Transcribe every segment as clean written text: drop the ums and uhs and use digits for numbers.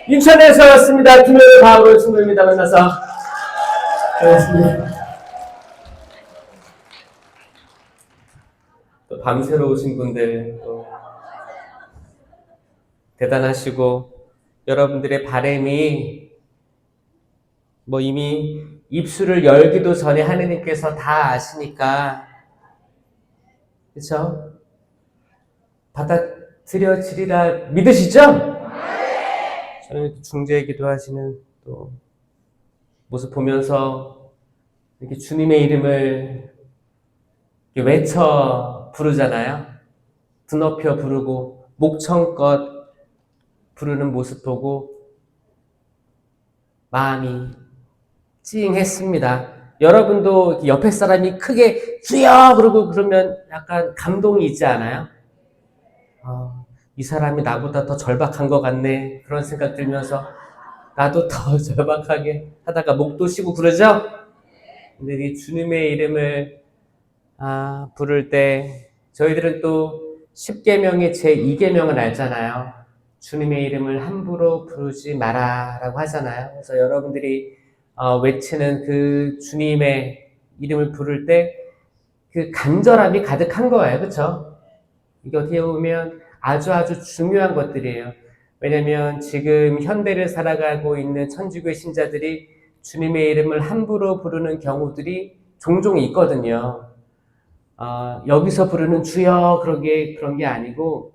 인천에서 왔습니다. 김효일 바울을 친구입니다. 만나서 반갑습니다. 또 밤새로 오신 분들 또 대단하시고, 여러분들의 바람이 뭐 이미 입술을 열기도 전에 하느님께서 다 아시니까, 그렇죠? 받아들여지리라 믿으시죠? 저는 중재 기도하시는 또 모습 보면서 이렇게 주님의 이름을 이렇게 외쳐 부르잖아요. 드높여 부르고 목청껏 부르는 모습 보고 마음이 찡했습니다. 여러분도 옆에 사람이 크게 주여 그러고 그러면 약간 감동이 있지 않아요? 이 사람이 나보다 더 절박한 것 같네, 그런 생각 들면서 나도 더 절박하게 하다가 목도 쉬고 그러죠? 근데 이 주님의 이름을 부를 때 저희들은 또 10계명의 제2계명을 알잖아요. 주님의 이름을 함부로 부르지 마라 라고 하잖아요. 그래서 여러분들이 외치는 그 주님의 이름을 부를 때 그 간절함이 가득한 거예요. 그렇죠? 이게 어떻게 보면 아주 중요한 것들이에요. 왜냐면 지금 현대를 살아가고 있는 천주교 신자들이 주님의 이름을 함부로 부르는 경우들이 종종 있거든요. 여기서 부르는 주여 그런 게 아니고,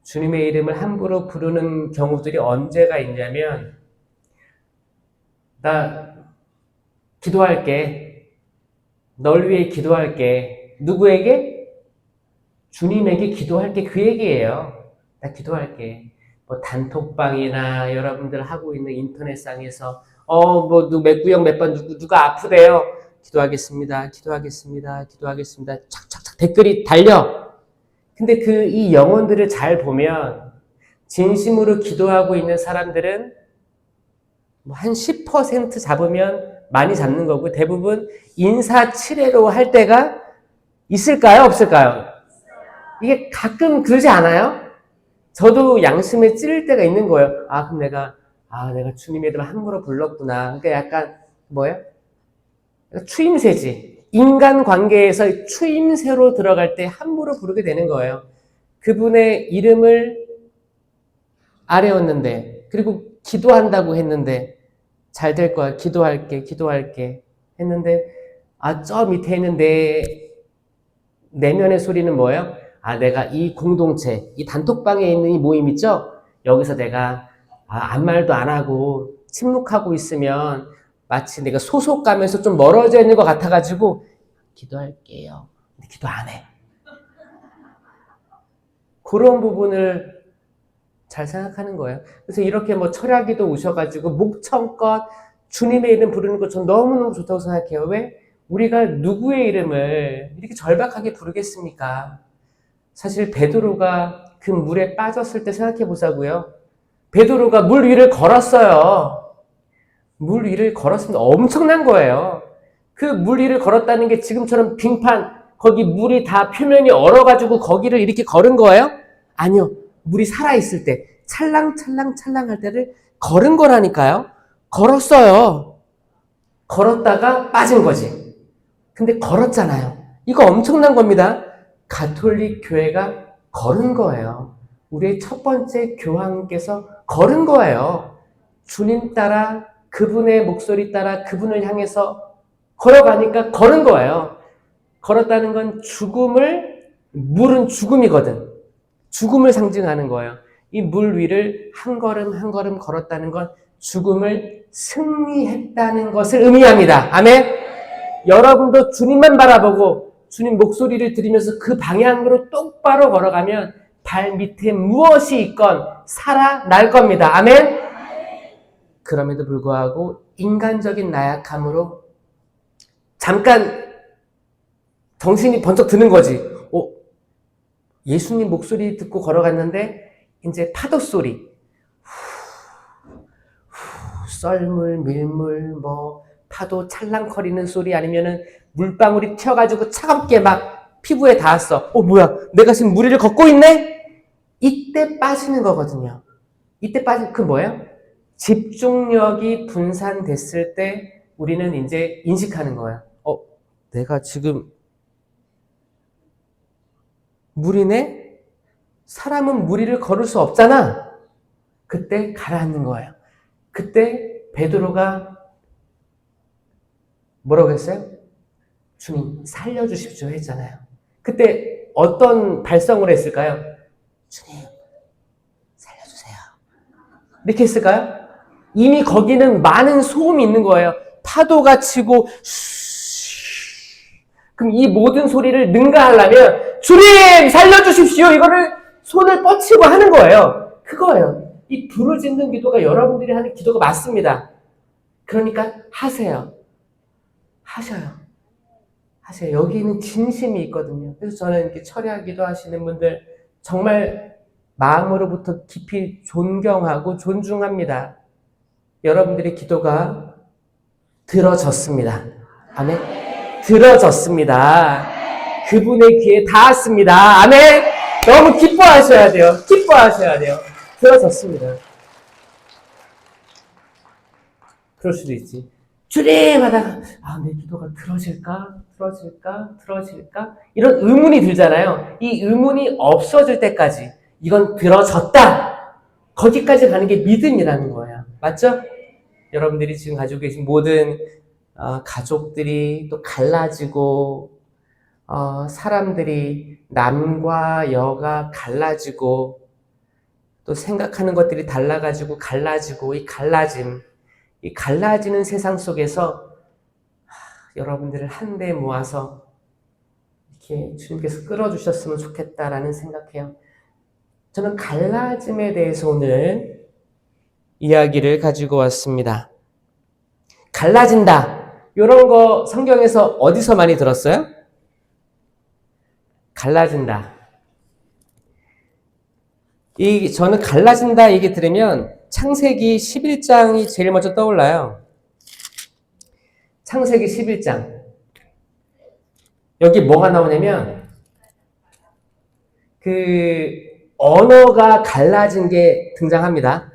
주님의 이름을 함부로 부르는 경우들이 언제가 있냐면, 나 기도할게, 널 위해 기도할게. 누구에게? 주님에게 기도할게. 그 얘기예요. 나 기도할게. 뭐 단톡방이나 여러분들 하고 있는 인터넷상에서 뭐 몇 구역 몇 번 누가 아프대요. 기도하겠습니다. 착착착 댓글이 달려. 근데 이 영혼들을 잘 보면 진심으로 기도하고 있는 사람들은 한 10% 잡으면 많이 잡는 거고, 대부분 인사치레로 할 때가 있을까요? 없을까요? 이게 가끔 그러지 않아요? 저도 양심에 찔릴 때가 있는 거예요. 그럼 내가 주님의 이름을 함부로 불렀구나. 그러니까 약간 뭐예요? 추임새지. 인간관계에서 추임새로 들어갈 때 함부로 부르게 되는 거예요. 그분의 이름을 아뢰었는데, 그리고 기도한다고 했는데 잘 될 거야. 기도할게 했는데, 저 밑에 있는 내면의 소리는 뭐예요? 내가 이 공동체, 이 단톡방에 있는 이 모임 있죠? 여기서 내가 아무 말도 안 하고 침묵하고 있으면 마치 내가 소속감에서 좀 멀어져 있는 것 같아가지고 기도할게요. 근데 기도 안 해. 그런 부분을 잘 생각하는 거예요. 그래서 이렇게 뭐 철야기도 오셔가지고 목청껏 주님의 이름 부르는 것 전 너무너무 좋다고 생각해요. 왜? 우리가 누구의 이름을 이렇게 절박하게 부르겠습니까? 사실 베드로가 그 물에 빠졌을 때 생각해 보자고요. 베드로가 물 위를 걸었어요. 물 위를 걸었으면 엄청난 거예요. 그 물 위를 걸었다는 게 지금처럼 빙판, 거기 물이 다 표면이 얼어가지고 거기를 이렇게 걸은 거예요? 아니요. 물이 살아있을 때, 찰랑찰랑할 때를 걸은 거라니까요. 걸었어요. 걸었다가 빠진 거지. 근데 걸었잖아요. 이거 엄청난 겁니다. 가톨릭 교회가 걸은 거예요. 우리의 첫 번째 교황께서 걸은 거예요. 주님 따라, 그분의 목소리 따라 그분을 향해서 걸어가니까 걸은 거예요. 걸었다는 건 물은 죽음이거든. 죽음을 상징하는 거예요. 이 물 위를 한 걸음 걸었다는 건 죽음을 승리했다는 것을 의미합니다. 아멘? 여러분도 주님만 바라보고 주님 목소리를 들으면서 그 방향으로 똑바로 걸어가면 발 밑에 무엇이 있건 살아날 겁니다. 아멘? 그럼에도 불구하고 인간적인 나약함으로 잠깐 정신이 번쩍 드는 거지. 예수님 목소리 듣고 걸어갔는데 이제 파도 소리, 썰물, 밀물, 파도 찰랑거리는 소리, 아니면은 물방울이 튀어가지고 차갑게 막 피부에 닿았어. 뭐야, 내가 지금 물 위를 걷고 있네? 이때 빠지는 거거든요. 이때 빠진 그 뭐예요? 집중력이 분산됐을 때 우리는 이제 인식하는 거야. 내가 지금 무리네? 사람은 무리를 걸을 수 없잖아. 그때 가라앉는 거예요. 그때 베드로가 뭐라고 했어요? 주님 살려주십시오 했잖아요. 그때 어떤 발성을 했을까요? 주님 살려주세요. 이렇게 했을까요? 이미 거기는 많은 소음이 있는 거예요. 파도가 치고 그럼 이 모든 소리를 능가하려면 주님 살려주십시오 이거를 손을 뻗치고 하는 거예요. 그거예요. 이 부르짖는 기도가 여러분들이 하는 기도가 맞습니다. 그러니까 하세요. 하셔요. 여기는 진심이 있거든요. 그래서 저는 이렇게 철야 기도하시는 분들 정말 마음으로부터 깊이 존경하고 존중합니다. 여러분들의 기도가 들어졌습니다. 아멘. 들어졌습니다. 그분의 귀에 닿았습니다. 아멘. 너무 기뻐하셔야 돼요. 기뻐하셔야 돼요. 들어졌습니다. 그럴 수도 있지. 주님 하다가 내 기도가 들어질까? 이런 의문이 들잖아요. 이 의문이 없어질 때까지 이건 들어졌다. 거기까지 가는 게 믿음이라는 거예요. 맞죠? 여러분들이 지금 가지고 계신 모든 가족들이 또 갈라지고 사람들이 남과 여가 갈라지고 또 생각하는 것들이 달라가지고 갈라지고 이 갈라지는 세상 속에서 여러분들을 한데 모아서 이렇게 주님께서 끌어주셨으면 좋겠다라는 생각해요. 저는 갈라짐에 대해서 오늘 이야기를 가지고 왔습니다. 갈라진다. 이런 거 성경에서 어디서 많이 들었어요? 갈라진다. 저는 갈라진다 얘기 들으면 창세기 11장이 제일 먼저 떠올라요. 창세기 11장. 여기 뭐가 나오냐면 언어가 갈라진 게 등장합니다.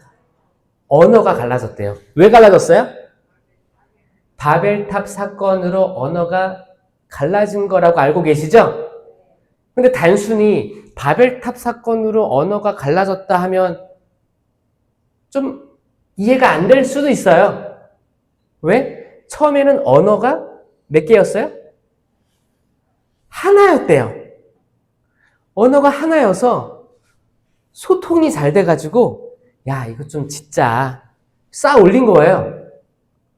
언어가 갈라졌대요. 왜 갈라졌어요? 바벨탑 사건으로 언어가 갈라진 거라고 알고 계시죠? 근데 단순히 바벨탑 사건으로 언어가 갈라졌다 하면 좀 이해가 안 될 수도 있어요. 왜? 처음에는 언어가 몇 개였어요? 하나였대요. 언어가 하나여서 소통이 잘 돼가지고 이거 좀 진짜 쌓아 올린 거예요.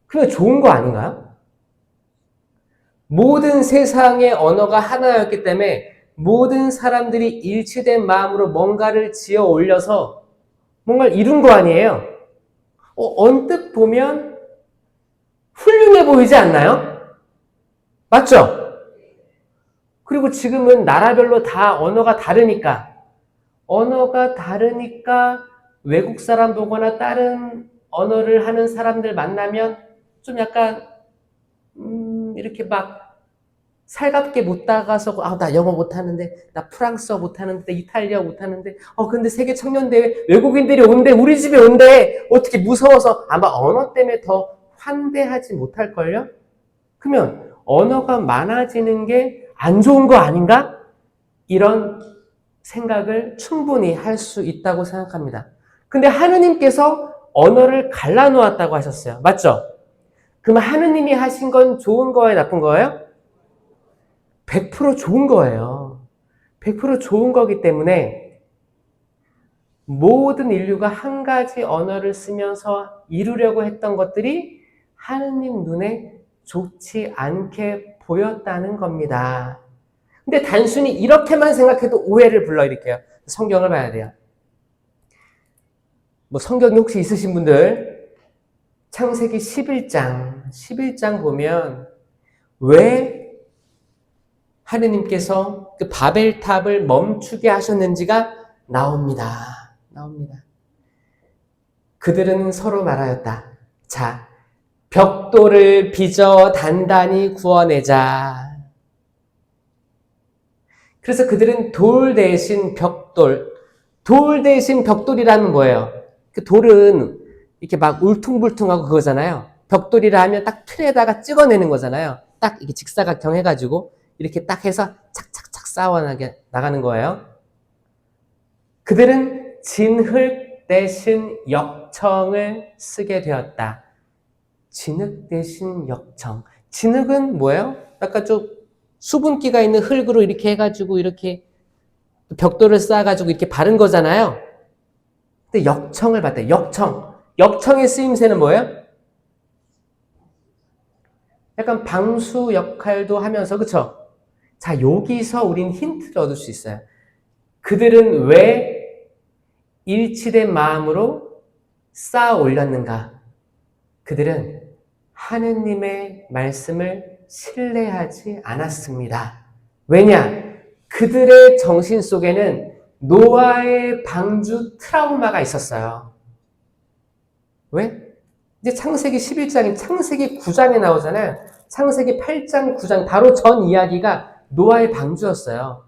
그게 좋은 거 아닌가요? 모든 세상의 언어가 하나였기 때문에 모든 사람들이 일치된 마음으로 뭔가를 지어 올려서 뭔가를 이룬 거 아니에요? 언뜻 보면 훌륭해 보이지 않나요? 맞죠? 그리고 지금은 나라별로 다 언어가 다르니까 외국 사람 보거나 다른 언어를 하는 사람들 만나면 좀 약간 이렇게 막 살갑게 못 다가서고 나 영어 못하는데, 나 프랑스어 못하는데, 나 이탈리아 못하는데 근데 세계 청년대회 외국인들이 온대, 우리 집에 온대, 어떻게 무서워서 아마 언어 때문에 더 환대하지 못할걸요? 그러면 언어가 많아지는 게 안 좋은 거 아닌가? 이런 생각을 충분히 할 수 있다고 생각합니다. 근데 하느님께서 언어를 갈라놓았다고 하셨어요. 맞죠? 그럼 하느님이 하신 건 좋은 거예요? 나쁜 거예요? 100% 좋은 거예요. 100% 좋은 거기 때문에 모든 인류가 한 가지 언어를 쓰면서 이루려고 했던 것들이 하느님 눈에 좋지 않게 보였다는 겁니다. 근데 단순히 이렇게만 생각해도 오해를 불러일으켜요. 성경을 봐야 돼요. 성경이 혹시 있으신 분들 창세기 11장 보면 왜 하느님께서 그 바벨탑을 멈추게 하셨는지가 나옵니다. 그들은 서로 말하였다. 자, 벽돌을 빚어 단단히 구워내자. 그래서 그들은 돌 대신 벽돌이라는 뭐예요? 그 돌은 이렇게 막 울퉁불퉁하고 그거잖아요. 벽돌이라 하면 딱 틀에다가 찍어내는 거잖아요. 딱 이렇게 직사각형 해가지고 이렇게 딱 해서 착착착 쌓아나게 나가는 거예요. 그들은 진흙 대신 역청을 쓰게 되었다. 진흙 대신 역청. 진흙은 뭐예요? 약간 좀 수분기가 있는 흙으로 이렇게 해가지고 이렇게 벽돌을 쌓아가지고 이렇게 바른 거잖아요. 근데 역청을 받대. 역청. 역청의 쓰임새는 뭐예요? 약간 방수 역할도 하면서, 그쵸? 자, 여기서 우린 힌트를 얻을 수 있어요. 그들은 왜 일치된 마음으로 쌓아 올렸는가? 그들은 하느님의 말씀을 신뢰하지 않았습니다. 왜냐? 그들의 정신 속에는 노아의 방주 트라우마가 있었어요. 왜? 이제 창세기 11장인 창세기 9장에 나오잖아요. 창세기 8장, 9장 바로 전 이야기가 노아의 방주였어요.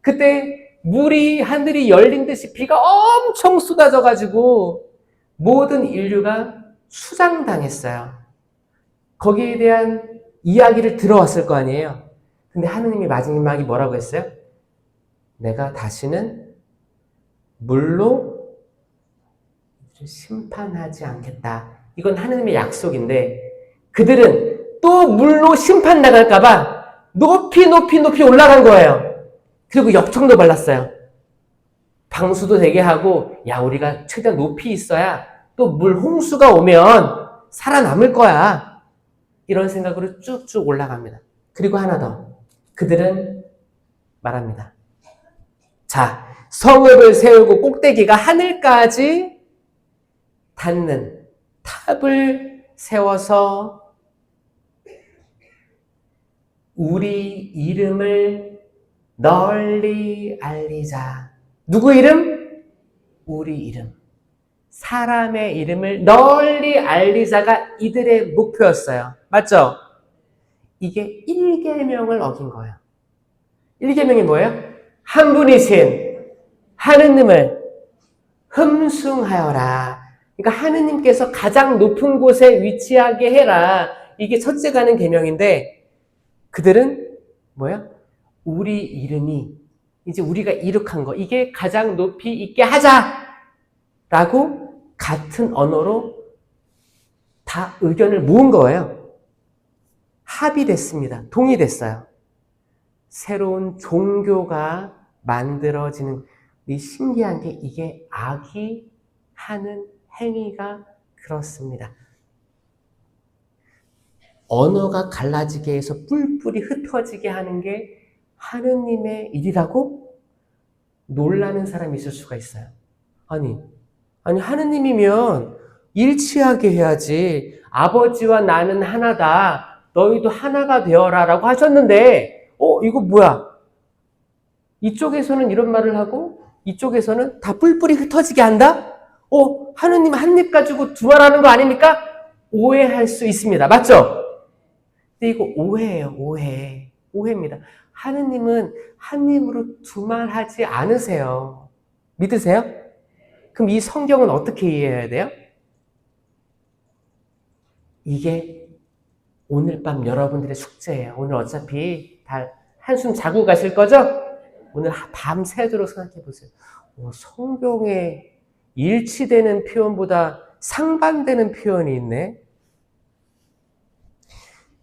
그때 물이 하늘이 열린 듯이 비가 엄청 쏟아져가지고 모든 인류가 수장당했어요. 거기에 대한 이야기를 들어왔을 거 아니에요. 근데 하느님이 마지막에 뭐라고 했어요? 내가 다시는 물로 심판하지 않겠다. 이건 하느님의 약속인데 그들은 또 물로 심판 나갈까봐 높이 올라간 거예요. 그리고 역청도 발랐어요. 방수도 되게 하고 야 우리가 최대한 높이 있어야 또 물 홍수가 오면 살아남을 거야. 이런 생각으로 쭉쭉 올라갑니다. 그리고 하나 더. 그들은 말합니다. 자, 성읍을 세우고 꼭대기가 하늘까지 닿는 탑을 세워서 우리 이름을 널리 알리자. 누구 이름? 우리 이름. 사람의 이름을 널리 알리자가 이들의 목표였어요. 맞죠? 이게 1계명을 어긴 거예요. 1계명이 뭐예요? 한 분이신 하느님을 흠숭하여라. 그러니까 하느님께서 가장 높은 곳에 위치하게 해라. 이게 첫째 가는 계명인데 그들은 뭐야? 우리 이름이 이제 우리가 이룩한 거 이게 가장 높이 있게 하자라고 같은 언어로 다 의견을 모은 거예요. 합의됐습니다. 동의됐어요. 새로운 종교가 만들어지는 이 신기한 게 이게 악이 하는 행위가 그렇습니다. 언어가 갈라지게 해서 뿔뿔이 흩어지게 하는 게 하느님의 일이라고 놀라는 사람이 있을 수가 있어요. 아니 하느님이면 일치하게 해야지. 아버지와 나는 하나다. 너희도 하나가 되어라 라고 하셨는데 이거 뭐야? 이쪽에서는 이런 말을 하고 이쪽에서는 다 뿔뿔이 흩어지게 한다? 하느님 한 입 가지고 두 말 하는 거 아닙니까? 오해할 수 있습니다. 맞죠? 근데 이거 오해예요. 오해입니다. 하느님은 한 입으로 두 말 하지 않으세요. 믿으세요? 그럼 이 성경은 어떻게 이해해야 돼요? 이게 오늘 밤 여러분들의 숙제예요. 오늘 어차피 다 한숨 자고 가실 거죠? 오늘 밤새도록 생각해 보세요. 성경에 일치되는 표현보다 상반되는 표현이 있네.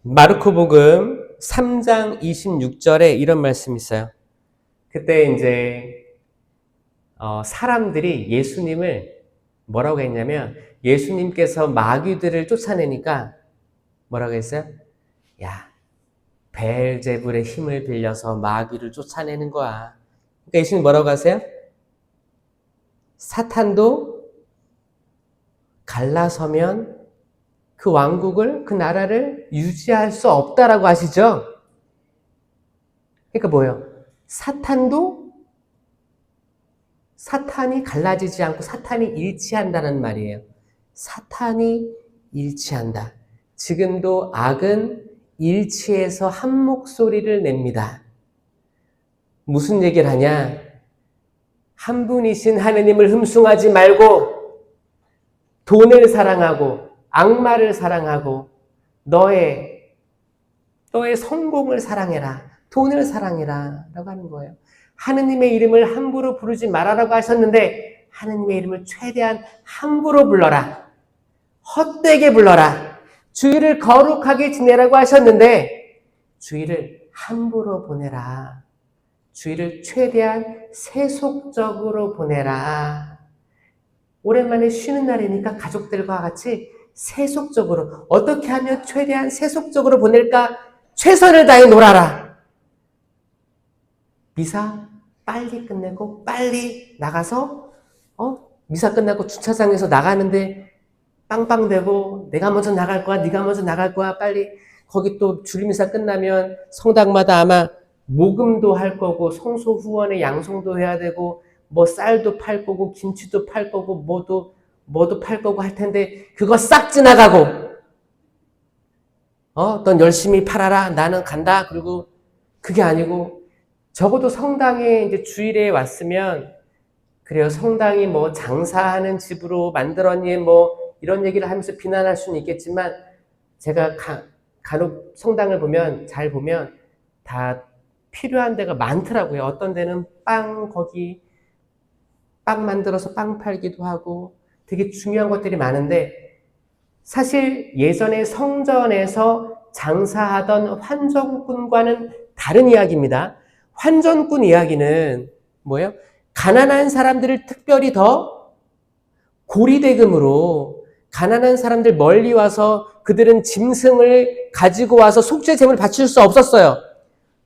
마르코복음 3장 26절에 이런 말씀이 있어요. 그때 이제 사람들이 예수님을 뭐라고 했냐면 예수님께서 마귀들을 쫓아내니까 뭐라고 했어요? 야, 베엘제불의 힘을 빌려서 마귀를 쫓아내는 거야. 그러니까 예수님 뭐라고 하세요? 사탄도 갈라서면 그 왕국을, 그 나라를 유지할 수 없다라고 하시죠? 그러니까 뭐예요? 사탄이 갈라지지 않고 사탄이 일치한다는 말이에요. 사탄이 일치한다. 지금도 악은 일치해서 한 목소리를 냅니다. 무슨 얘기를 하냐? 한 분이신 하느님을 흠숭하지 말고 돈을 사랑하고 악마를 사랑하고 너의 성공을 사랑해라. 돈을 사랑해라. 라고 하는 거예요. 하느님의 이름을 함부로 부르지 말아라고 하셨는데 하느님의 이름을 최대한 함부로 불러라. 헛되게 불러라. 주일을 거룩하게 지내라고 하셨는데 주일을 함부로 보내라. 주일을 최대한 세속적으로 보내라. 오랜만에 쉬는 날이니까 가족들과 같이 세속적으로, 어떻게 하면 최대한 세속적으로 보낼까? 최선을 다해 놀아라. 미사 빨리 끝내고 빨리 나가서 미사 끝나고 주차장에서 나가는데 빵빵대고 내가 먼저 나갈 거야, 네가 먼저 나갈 거야, 빨리. 거기 또 주일미사 끝나면 성당마다 아마 모금도 할 거고 성소 후원에 양송도 해야 되고 뭐 쌀도 팔 거고 김치도 팔 거고 뭐도 팔 거고 할 텐데 그거 싹 지나가고 넌 열심히 팔아라, 나는 간다. 그리고 그게 아니고 적어도 성당에 이제 주일에 왔으면 그래요, 성당이 뭐 장사하는 집으로 만들었니 뭐 이런 얘기를 하면서 비난할 수는 있겠지만 제가 간혹 성당을 보면 잘 보면 다 필요한 데가 많더라고요. 어떤 데는 거기 빵 만들어서 빵 팔기도 하고 되게 중요한 것들이 많은데 사실 예전에 성전에서 장사하던 환전꾼과는 다른 이야기입니다. 환전꾼 이야기는 뭐예요? 가난한 사람들을 특별히 더 고리대금으로 가난한 사람들 멀리 와서 그들은 짐승을 가지고 와서 속죄제물 바칠 수 없었어요.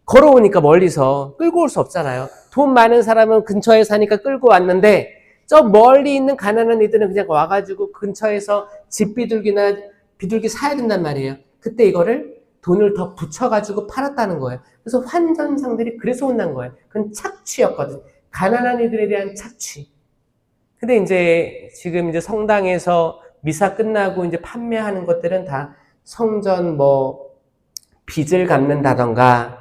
걸어오니까 멀리서 끌고 올 수 없잖아요. 돈 많은 사람은 근처에 사니까 끌고 왔는데 저 멀리 있는 가난한 이들은 그냥 와가지고 근처에서 집 비둘기 사야 된단 말이에요. 그때 이거를 돈을 더 붙여가지고 팔았다는 거예요. 그래서 환전상들이 그래서 혼난 거예요. 그건 착취였거든. 가난한 이들에 대한 착취. 근데 이제 지금 이제 성당에서 미사 끝나고 이제 판매하는 것들은 다 성전 빚을 갚는다던가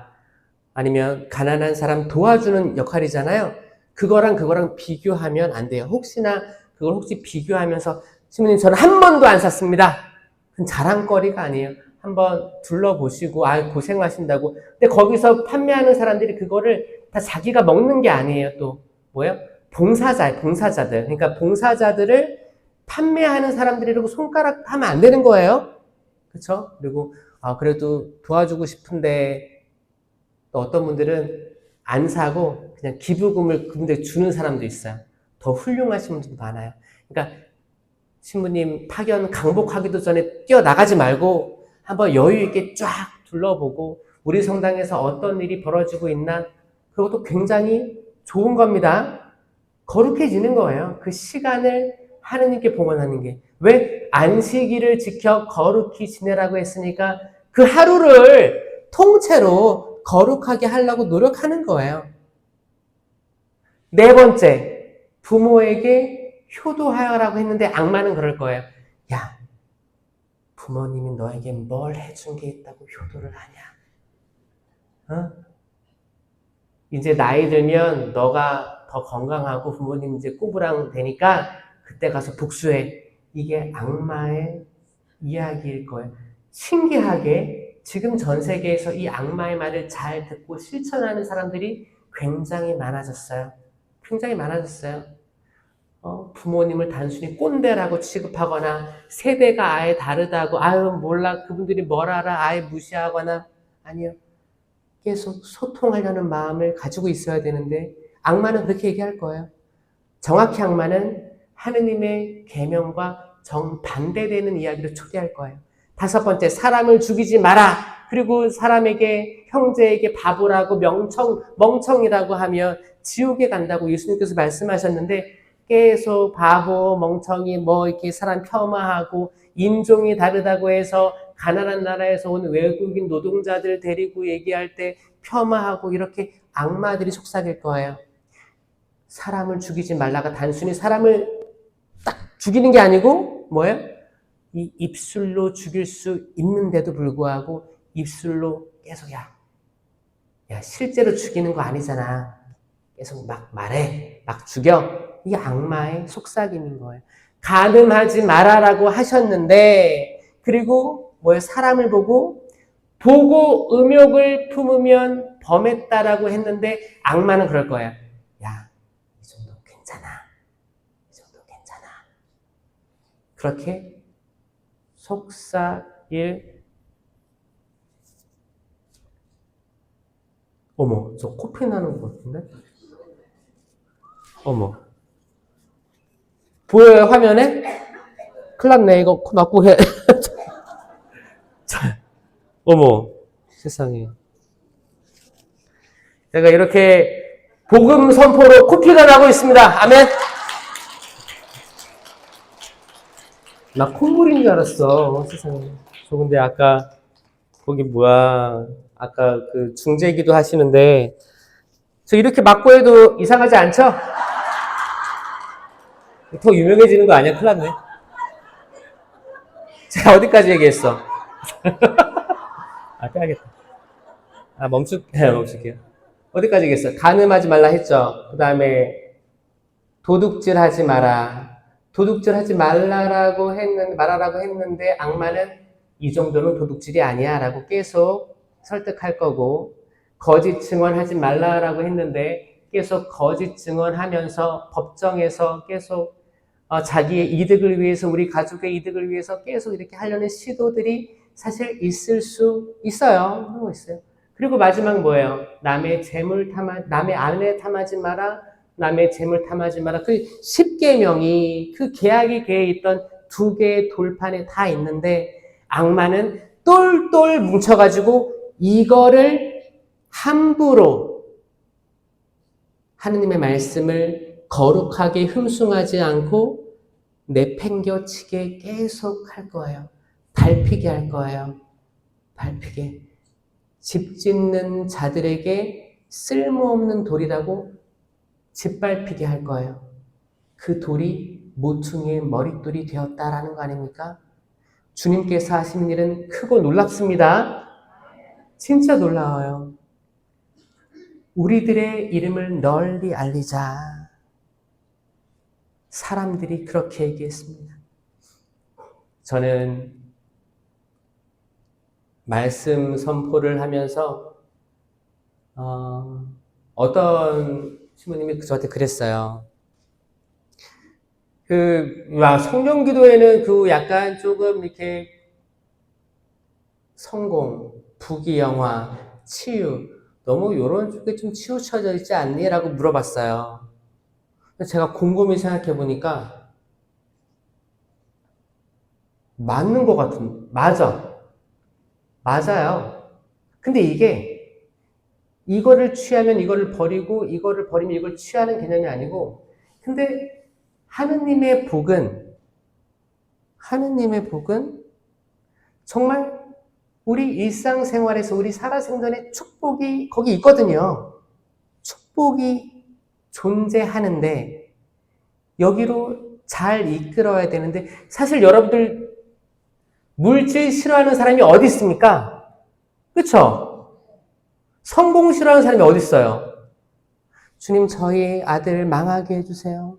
아니면 가난한 사람 도와주는 역할이잖아요. 그거랑 비교하면 안 돼요. 그걸 혹시 비교하면서 신부님 저는 한 번도 안 샀습니다. 그건 자랑거리가 아니에요. 한번 둘러보시고 고생하신다고. 근데 거기서 판매하는 사람들이 그거를 다 자기가 먹는 게 아니에요. 또 뭐예요? 봉사자들. 그러니까 봉사자들을 판매하는 사람들이라고 손가락 하면 안 되는 거예요. 그렇죠? 그리고 그래도 도와주고 싶은데 또 어떤 분들은 안 사고 그냥 기부금을 그분들 주는 사람도 있어요. 더 훌륭하신 분들도 많아요. 그러니까 신부님 파견 강복하기도 전에 뛰어나가지 말고 한번 여유 있게 쫙 둘러보고 우리 성당에서 어떤 일이 벌어지고 있나, 그것도 굉장히 좋은 겁니다. 거룩해지는 거예요. 그 시간을 하느님께 봉헌하는 게. 왜? 안식일을 지켜 거룩히 지내라고 했으니까 그 하루를 통째로 거룩하게 하려고 노력하는 거예요. 네 번째, 부모에게 효도하여라고 했는데 악마는 그럴 거예요. 야, 부모님이 너에게 뭘 해준 게 있다고 효도를 하냐? 이제 나이 들면 너가 더 건강하고 부모님 이제 꼬부랑 되니까 그때 가서 복수해. 이게 악마의 이야기일 거예요. 신기하게 지금 전 세계에서 이 악마의 말을 잘 듣고 실천하는 사람들이 굉장히 많아졌어요. 굉장히 많아졌어요. 부모님을 단순히 꼰대라고 취급하거나 세대가 아예 다르다고 몰라 그분들이 뭘 알아 아예 무시하거나, 아니요. 계속 소통하려는 마음을 가지고 있어야 되는데 악마는 그렇게 얘기할 거예요. 정확히 악마는 하느님의 계명과 정반대되는 이야기를 초대할 거예요. 다섯 번째, 사람을 죽이지 마라. 그리고 사람에게 형제에게 바보라고 멍청이라고 하면 지옥에 간다고 예수님께서 말씀하셨는데 계속 바보, 멍청이 이렇게 사람 폄하하고 인종이 다르다고 해서 가난한 나라에서 온 외국인 노동자들 데리고 얘기할 때 폄하하고 이렇게 악마들이 속삭일 거예요. 사람을 죽이지 말라가 단순히 사람을 딱 죽이는 게 아니고 뭐예요? 이 입술로 죽일 수 있는데도 불구하고 입술로 계속 야 실제로 죽이는 거 아니잖아. 계속 막 말해, 막 죽여. 이게 악마의 속삭임인 거예요. 간음하지 말아라고 하셨는데, 그리고 사람을 보고 음욕을 품으면 범했다라고 했는데, 악마는 그럴 거예요. 야, 이 정도 괜찮아. 이 정도 괜찮아. 그렇게 속삭일. 어머, 저 코피 나는 것 같은데? 어머. 보여요, 화면에? 큰일 났네, 이거 맞고 해. 어머, 세상에. 제가 이렇게 복음 선포로 코피가 나고 있습니다. 아멘. 나 콧물인 줄 알았어, 세상에. 저 근데 아까, 거기 아까 그 중재기도 하시는데, 저 이렇게 맞고 해도 이상하지 않죠? 더 유명해지는 거 아니야? 큰일 났네. 자, 어디까지 얘기했어? 빼야겠다. 멈출게요. 어디까지 얘기했어? 간음하지 말라 했죠? 그 다음에, 도둑질 하지 마라. 도둑질 하지 말라라고 했는데, 악마는 이 정도는 도둑질이 아니야 라고 계속 설득할 거고, 거짓 증언하지 말라라고 했는데, 계속 거짓 증언하면서 법정에서 계속 자기의 이득을 위해서, 우리 가족의 이득을 위해서 계속 이렇게 하려는 시도들이 사실 있을 수 있어요. 하고 있어요. 그리고 마지막 뭐예요? 남의 아내 탐하지 마라. 남의 재물 탐하지 마라. 그 10계명이 그 계약에 있던 2개의 돌판에 다 있는데, 악마는 똘똘 뭉쳐가지고 이거를 함부로 하느님의 말씀을 거룩하게 흠숭하지 않고 내팽겨치게 계속 할 거예요. 밟히게 할 거예요. 밟히게. 집 짓는 자들에게 쓸모없는 돌이라고 짓밟히게 할 거예요. 그 돌이 모퉁이의 머릿돌이 되었다라는 거 아닙니까? 주님께서 하신 일은 크고 놀랍습니다. 진짜 놀라워요. 우리들의 이름을 널리 알리자. 사람들이 그렇게 얘기했습니다. 저는 말씀 선포를 하면서 어떤 신부님이 저한테 그랬어요. 성령 기도에는 약간 조금 이렇게 성공, 부귀영화, 치유, 너무 이런 쪽에 좀 치우쳐져 있지 않니? 라고 물어봤어요. 제가 곰곰이 생각해 보니까 맞는 것 맞아요. 근데 이거를 취하면 이거를 버리고, 이거를 버리면 이걸 취하는 개념이 아니고, 근데 하느님의 복은 정말 우리 일상생활에서 우리 살아생전에 축복이 거기 있거든요. 축복이 존재하는데 여기로 잘 이끌어야 되는데, 사실 여러분들 물질 싫어하는 사람이 어디 있습니까? 그렇죠? 성공 싫어하는 사람이 어디 있어요? 주님, 저희 아들 망하게 해주세요.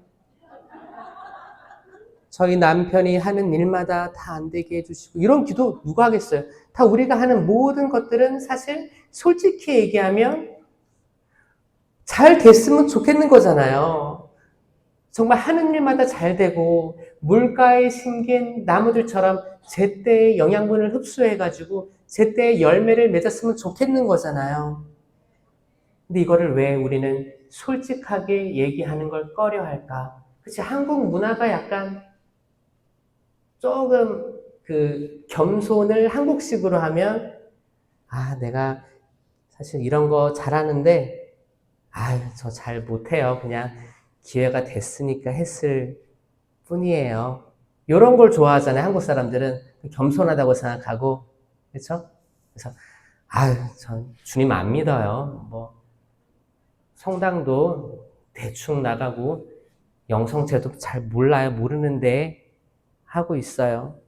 저희 남편이 하는 일마다 다 안 되게 해주시고, 이런 기도 누가 하겠어요? 다 우리가 하는 모든 것들은 사실 솔직히 얘기하면 잘 됐으면 좋겠는 거잖아요. 정말 하는 일마다 잘 되고 물가에 심긴 나무들처럼 제때의 영양분을 흡수해가지고 제때의 열매를 맺었으면 좋겠는 거잖아요. 근데 이거를 왜 우리는 솔직하게 얘기하는 걸 꺼려할까? 그치, 한국 문화가 약간 조금 겸손을 한국식으로 하면, 내가 사실 이런 거 잘하는데, 저 잘 못해요. 그냥 기회가 됐으니까 했을 뿐이에요. 이런 걸 좋아하잖아요. 한국 사람들은 겸손하다고 생각하고, 그렇죠? 그래서 전 주님 안 믿어요. 성당도 대충 나가고 영성제도 잘 모르는데 하고 있어요.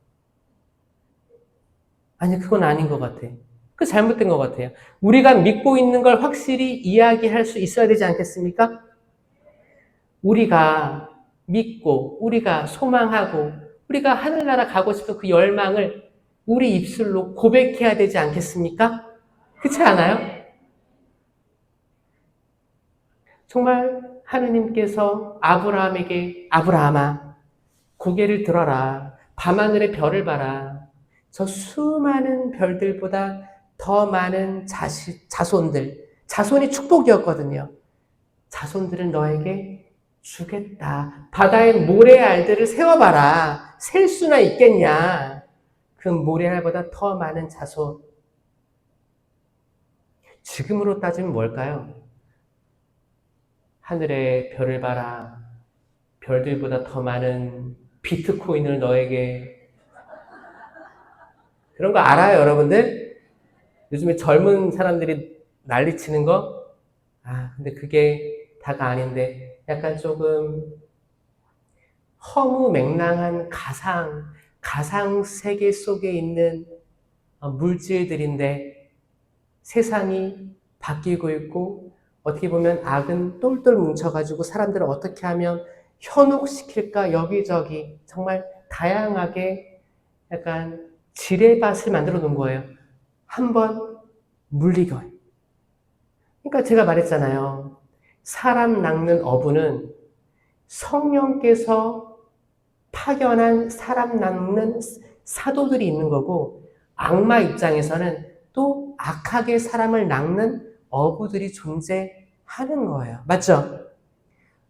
아니, 그건 아닌 것 같아. 그 잘못된 것 같아요. 우리가 믿고 있는 걸 확실히 이야기할 수 있어야 되지 않겠습니까? 우리가 믿고 우리가 소망하고 우리가 하늘나라 가고 싶은 그 열망을 우리 입술로 고백해야 되지 않겠습니까? 그렇지 않아요? 정말 하느님께서 아브라함에게 아브라함아 고개를 들어라. 밤하늘의 별을 봐라. 저 수많은 별들보다 더 많은 자손들. 자손이 축복이었거든요. 자손들은 너에게 주겠다. 바다의 모래알들을 세워봐라. 셀 수나 있겠냐. 그 모래알보다 더 많은 자손. 지금으로 따지면 뭘까요? 하늘의 별을 봐라. 별들보다 더 많은 비트코인을 너에게. 그런 거 알아요, 여러분들? 요즘에 젊은 사람들이 난리치는 거? 근데 그게 다가 아닌데, 약간 조금 허무맹랑한 가상 세계 속에 있는 물질들인데, 세상이 바뀌고 있고, 어떻게 보면 악은 똘똘 뭉쳐가지고 사람들을 어떻게 하면 현혹시킬까 여기저기 정말 다양하게 약간 지뢰밭을 만들어 놓은 거예요. 한번 물리고. 그러니까 제가 말했잖아요. 사람 낚는 어부는 성령께서 파견한 사람 낚는 사도들이 있는 거고, 악마 입장에서는 또 악하게 사람을 낚는 어부들이 존재하는 거예요. 맞죠?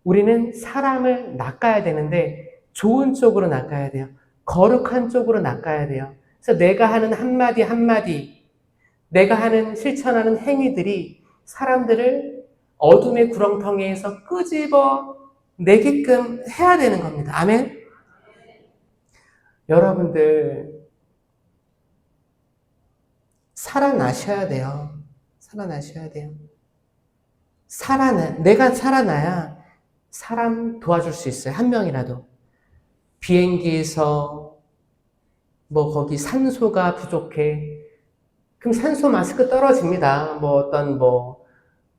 우리는 사람을 낚아야 되는데 좋은 쪽으로 낚아야 돼요. 거룩한 쪽으로 낚아야 돼요. 그래서 내가 하는 한마디 한마디, 내가 하는 실천하는 행위들이 사람들을 어둠의 구렁텅이에서 끄집어 내게끔 해야 되는 겁니다. 아멘? 여러분들 살아나셔야 돼요. 살아나셔야 돼요. 내가 살아나야 사람 도와줄 수 있어요. 한 명이라도. 비행기에서 거기 산소가 부족해. 그럼 산소 마스크 떨어집니다.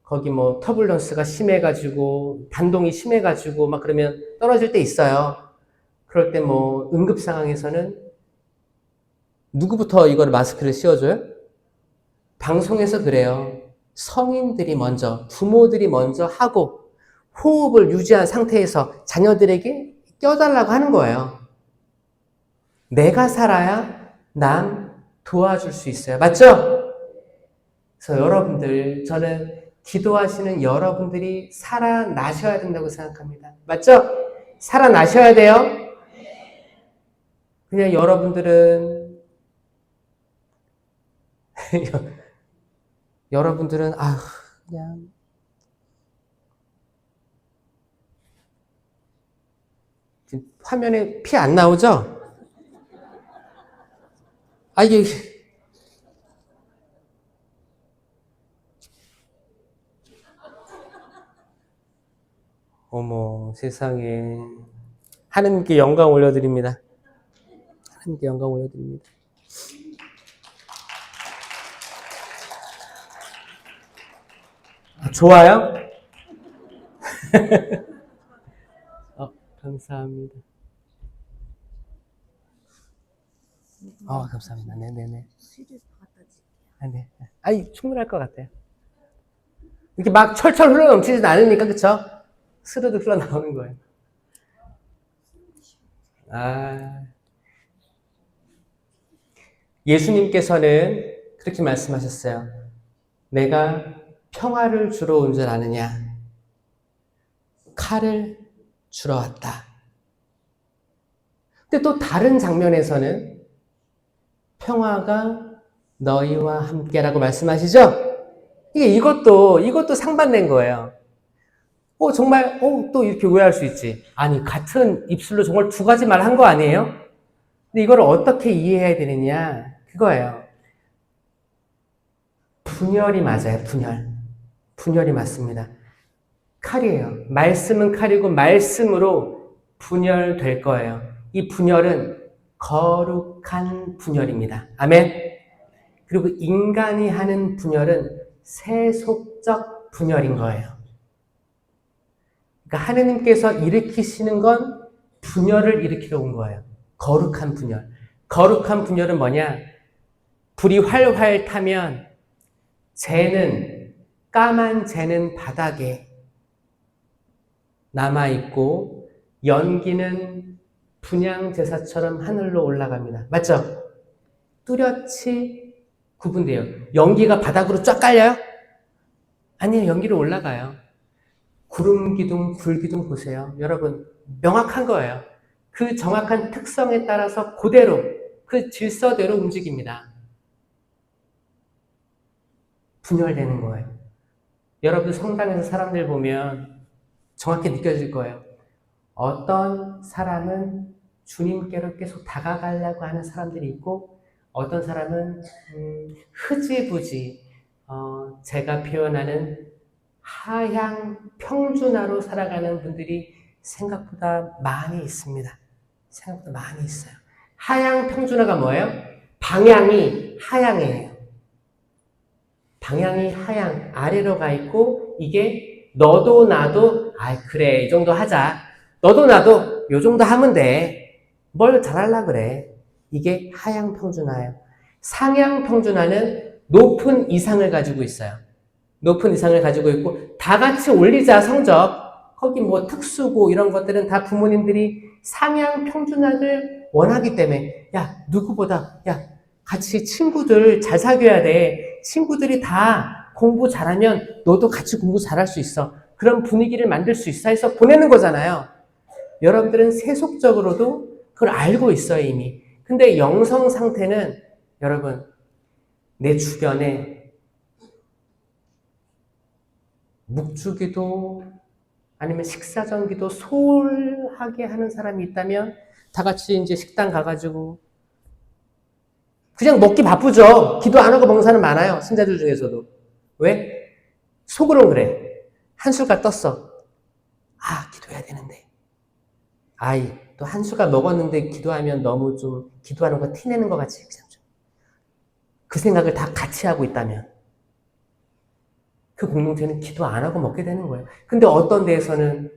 거기 터뷸런스가 심해가지고, 반동이 심해가지고, 그러면 떨어질 때 있어요. 그럴 때 응급 상황에서는 누구부터 이걸 마스크를 씌워줘요? 방송에서 그래요. 성인들이 먼저, 부모들이 먼저 하고, 호흡을 유지한 상태에서 자녀들에게 껴달라고 하는 거예요. 내가 살아야 남 도와줄 수 있어요. 맞죠? 그래서 여러분들, 저는 기도하시는 여러분들이 살아나셔야 된다고 생각합니다. 맞죠? 살아나셔야 돼요. 그냥 여러분들은 그냥 화면에 피 안 나오죠? 이게 어머 세상에. 하느님께 영광 올려드립니다. 하느님께 영광 올려드립니다. 좋아요? 감사합니다. 감사합니다. 네네네. 네. 충분할 것 같아요. 이렇게 막 철철 흘러넘치진 않으니까, 그쵸? 스르르 흘러나오는 거예요. 예수님께서는 그렇게 말씀하셨어요. 내가 평화를 주러 온 줄 아느냐? 칼을 주러 왔다. 근데 또 다른 장면에서는 평화가 너희와 함께라고 말씀하시죠? 이것도 상반된 거예요. 정말, 또 이렇게 오해할 수 있지. 아니, 같은 입술로 정말 두 가지 말 한 거 아니에요? 근데 이걸 어떻게 이해해야 되느냐? 그거예요. 분열이 맞아요, 분열. 분열이 맞습니다. 칼이에요. 말씀은 칼이고, 말씀으로 분열될 거예요. 이 분열은 거룩한 분열입니다. 아멘? 그리고 인간이 하는 분열은 세속적 분열인 거예요. 그러니까 하느님께서 일으키시는 건 분열을 일으키러 온 거예요. 거룩한 분열. 거룩한 분열은 뭐냐? 불이 활활 타면 까만 재는 바닥에 남아있고 연기는 분향제사처럼 하늘로 올라갑니다. 맞죠? 뚜렷이 구분돼요. 연기가 바닥으로 쫙 깔려요? 아니에요. 연기로 올라가요. 구름기둥, 불기둥 보세요. 여러분, 명확한 거예요. 그 정확한 특성에 따라서 그대로, 그 질서대로 움직입니다. 분열되는 거예요. 여러분 성당에서 사람들 보면 정확히 느껴질 거예요. 어떤 사람은 주님께로 계속 다가가려고 하는 사람들이 있고 어떤 사람은 흐지부지 제가 표현하는 하향 평준화로 살아가는 분들이 생각보다 많이 있습니다. 생각보다 많이 있어요. 하향 평준화가 뭐예요? 방향이 하향이에요. 방향이 하향 아래로 가 있고 이게 너도 나도 그래 이 정도 하자. 너도 나도 요 정도 하면 돼. 뭘 잘하려고 그래. 이게 하향 평준화예요. 상향 평준화는 높은 이상을 가지고 있어요. 높은 이상을 가지고 있고 다 같이 올리자 성적. 거기 뭐 특수고 이런 것들은 다 부모님들이 상향 평준화를 원하기 때문에 야 누구보다 야 같이 친구들 잘 사귀어야 돼. 친구들이 다 공부 잘하면 너도 같이 공부 잘할 수 있어. 그런 분위기를 만들 수 있어 해서 보내는 거잖아요. 여러분들은 세속적으로도 그걸 알고 있어요 이미. 근데 영성 상태는 여러분 내 주변에 묵주기도 아니면 식사전기도 소홀하게 하는 사람이 있다면 다 같이 이제 식당 가가지고 그냥 먹기 바쁘죠. 기도 안 하고 먹는 사람 많아요. 신자들 중에서도. 왜? 속으로 그래. 한 숟갈 떴어. 기도해야 되는데. 또 한 숟갈 먹었는데 기도하면 너무 좀 기도하는 거 티내는 것 같이 그냥 좀. 그 생각을 다 같이 하고 있다면 그 공동체는 기도 안 하고 먹게 되는 거예요. 근데 어떤 데에서는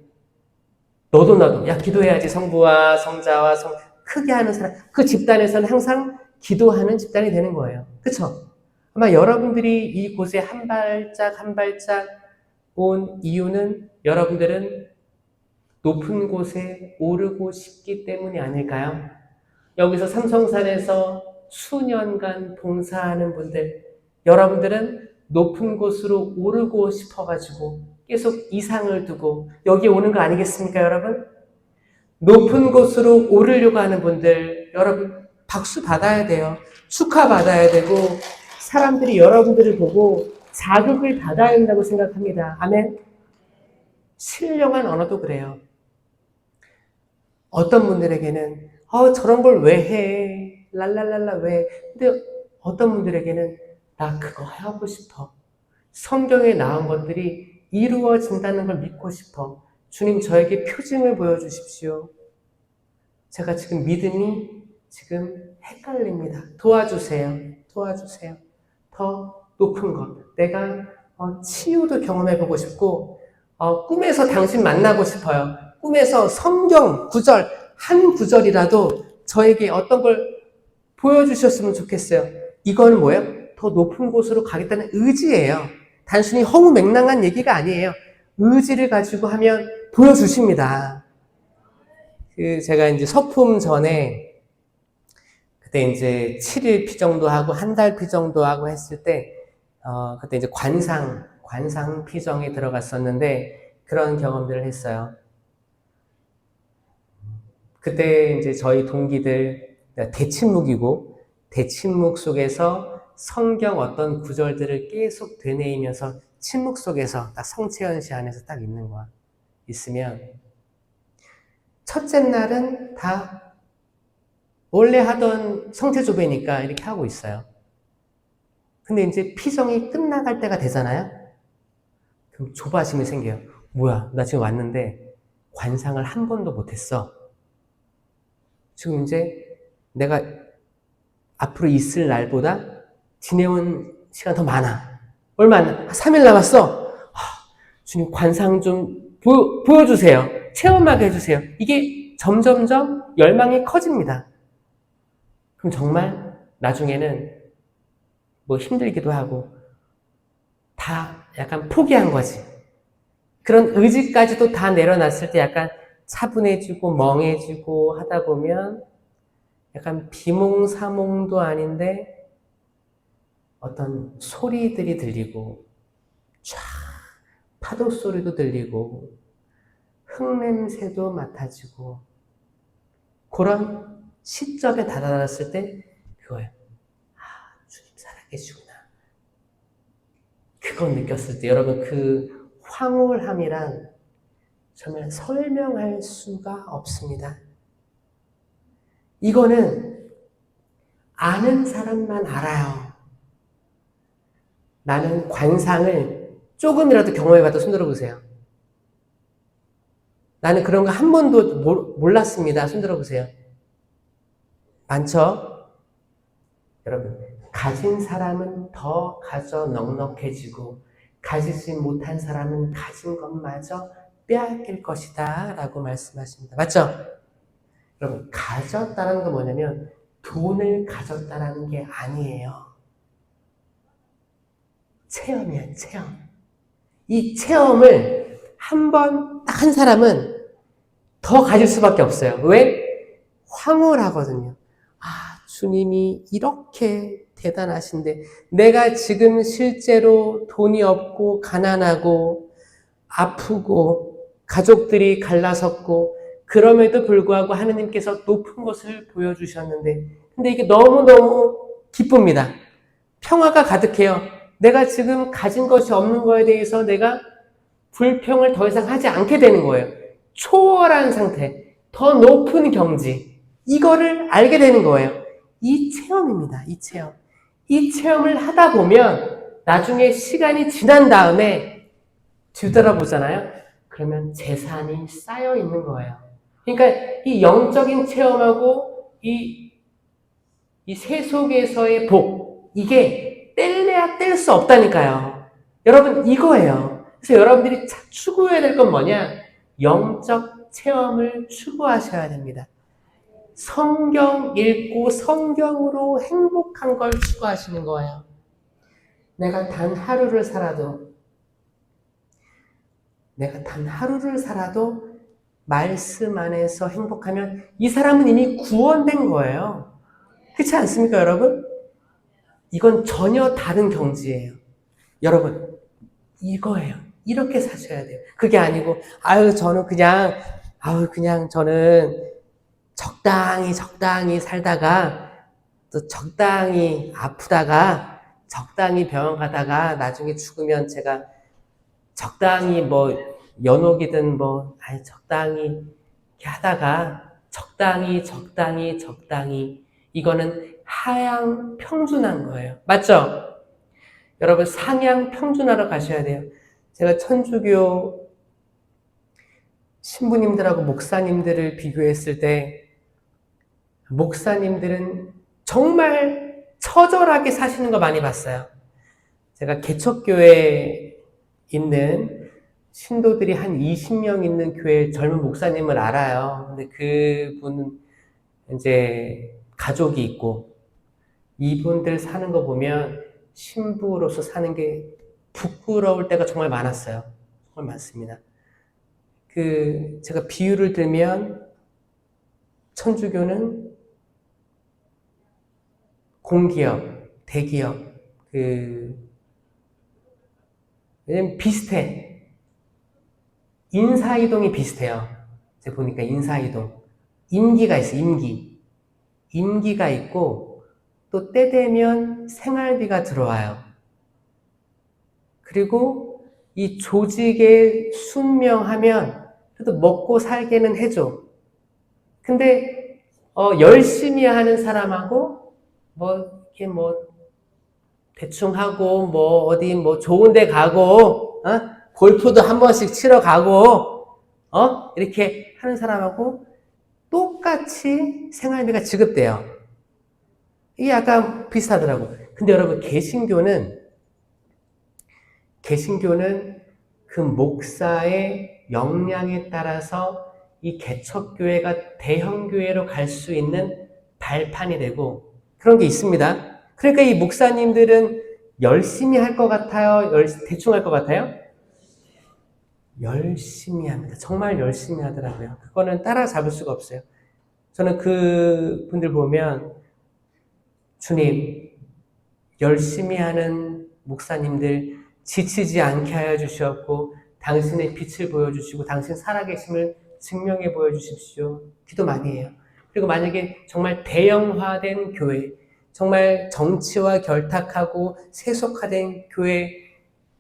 너도 나도 야 기도해야지 성부와 성자와 크게 하는 사람 그 집단에서는 항상 기도하는 집단이 되는 거예요. 그쵸? 아마 여러분들이 이곳에 한 발짝 한 발짝 온 이유는 여러분들은 높은 곳에 오르고 싶기 때문이 아닐까요? 여기서 삼성산에서 수년간 봉사하는 분들, 여러분들은 높은 곳으로 오르고 싶어가지고 계속 이상을 두고 여기 오는 거 아니겠습니까, 여러분? 높은 곳으로 오르려고 하는 분들, 여러분 박수 받아야 돼요. 축하받아야 되고 사람들이 여러분들을 보고 자극을 받아야 된다고 생각합니다. 아멘? 신령한 언어도 그래요. 어떤 분들에게는 저런 걸 왜 해? 랄랄랄라 왜? 근데 어떤 분들에게는 나 그거 하고 싶어. 성경에 나온 것들이 이루어진다는 걸 믿고 싶어. 주님 저에게 표징을 보여주십시오. 제가 지금 믿음이 지금 헷갈립니다. 도와주세요. 도와주세요. 더 높은 것. 내가 치유도 경험해보고 싶고 꿈에서 당신 만나고 싶어요. 꿈에서 성경 구절 한 구절이라도 저에게 어떤 걸 보여주셨으면 좋겠어요. 이건 뭐예요? 더 높은 곳으로 가겠다는 의지예요. 단순히 허무맹랑한 얘기가 아니에요. 의지를 가지고 하면 보여주십니다. 제가 이제 서품 전에 그때 이제 7일 피정도 하고 한 달 피정도 하고 했을 때 그때 이제 관상 피정에 들어갔었는데 그런 경험들을 했어요. 그때 이제 저희 동기들 대침묵이고 대침묵 속에서 성경 어떤 구절들을 계속 되뇌이면서 침묵 속에서 딱 성체연시 안에서 딱 있는 거야. 있으면 첫째 날은 다 원래 하던 성체조배니까 이렇게 하고 있어요. 근데 이제 피정이 끝나갈 때가 되잖아요. 그럼 조바심이 생겨요. 뭐야, 나 지금 왔는데 관상을 한 번도 못했어. 지금 이제 내가 앞으로 있을 날보다 지내온 시간 더 많아. 얼마 안 3일 남았어. 주님 관상 좀 보여주세요. 체험하게 해주세요. 이게 점점점 열망이 커집니다. 그럼 정말 나중에는 뭐 힘들기도 하고 다 약간 포기한 거지. 그런 의지까지도 다 내려놨을 때 약간 차분해지고 멍해지고 하다 보면 약간 비몽사몽도 아닌데 어떤 소리들이 들리고 쫙 파도 소리도 들리고 흙냄새도 맡아지고 그런 시점에 다다랐을 때 그거예요. 아, 주님 살아계시구나. 그걸 느꼈을 때 여러분 그 황홀함이란 정말 설명할 수가 없습니다. 이거는 아는 사람만 알아요. 나는 관상을 조금이라도 경험해봐도 손들어 보세요. 나는 그런 거 한 번도 몰랐습니다. 손들어 보세요. 많죠? 여러분, 가진 사람은 더 가져 넉넉해지고 가지지 못한 사람은 가진 것마저 빼앗길 것이다 라고 말씀하십니다. 맞죠? 여러분, 가졌다는 건 뭐냐면 돈을 가졌다는 게 아니에요. 체험이야, 체험. 이 체험을 한 번 딱 한 사람은 더 가질 수밖에 없어요. 왜? 황홀하거든요. 아, 주님이 이렇게 대단하신데 내가 지금 실제로 돈이 없고 가난하고 아프고 가족들이 갈라섰고 그럼에도 불구하고 하느님께서 높은 것을 보여주셨는데 근데 이게 너무너무 기쁩니다. 평화가 가득해요. 내가 지금 가진 것이 없는 거에 대해서 내가 불평을 더 이상 하지 않게 되는 거예요. 초월한 상태, 더 높은 경지, 이거를 알게 되는 거예요. 이 체험입니다. 이 체험. 이 체험을 하다 보면 나중에 시간이 지난 다음에 뒤돌아보잖아요. 그러면 재산이 쌓여 있는 거예요. 그러니까 이 영적인 체험하고 이 세속에서의 복, 이게 뗄래야 뗄 수 없다니까요. 여러분, 이거예요. 그래서 여러분들이 추구해야 될 건 뭐냐? 영적 체험을 추구하셔야 됩니다. 성경 읽고 성경으로 행복한 걸 추구하시는 거예요. 내가 단 하루를 살아도 말씀 안에서 행복하면 이 사람은 이미 구원된 거예요. 그렇지 않습니까, 여러분? 이건 전혀 다른 경지예요. 여러분, 이거예요. 이렇게 사셔야 돼요. 그게 아니고, 그냥 저는 적당히 살다가, 또 적당히 아프다가, 적당히 병원 가다가, 나중에 죽으면 제가 적당히 연옥이든 적당히 이렇게 하다가, 적당히, 이거는 하향 평준한 거예요. 맞죠? 여러분, 상향 평준화로 가셔야 돼요. 제가 천주교 신부님들하고 목사님들을 비교했을 때 목사님들은 정말 처절하게 사시는 거 많이 봤어요. 제가 개척교회에 있는 신도들이 한 20명 있는 교회 젊은 목사님을 알아요. 근데 그분은 이제 가족이 있고 이분들 사는 거 보면 신부로서 사는 게 부끄러울 때가 정말 많았어요. 정말 많습니다. 제가 비유를 들면 천주교는 공기업, 대기업, 왜냐면 비슷해. 인사이동이 비슷해요. 제가 보니까 인사이동. 임기가 있어요, 임기가 있고, 또 때 되면 생활비가 들어와요. 그리고 이 조직에 순명하면 그래도 먹고 살게는 해줘. 근데 열심히 하는 사람하고 이렇게 대충 하고 어디 좋은 데 가고 골프도 한 번씩 치러 가고 이렇게 하는 사람하고 똑같이 생활비가 지급돼요. 이게 약간 비슷하더라고. 근데 여러분, 개신교는 그 목사의 역량에 따라서 이 개척교회가 대형교회로 갈 수 있는 발판이 되고 그런 게 있습니다. 그러니까 이 목사님들은 열심히 할 것 같아요? 대충 할 것 같아요? 열심히 합니다. 정말 열심히 하더라고요. 그거는 따라잡을 수가 없어요. 저는 그 분들 보면 주님, 열심히 하는 목사님들 지치지 않게 하여 주시옵고 당신의 빛을 보여주시고 당신 살아계심을 증명해 보여주십시오. 기도 많이 해요. 그리고 만약에 정말 대형화된 교회, 정말 정치와 결탁하고 세속화된 교회,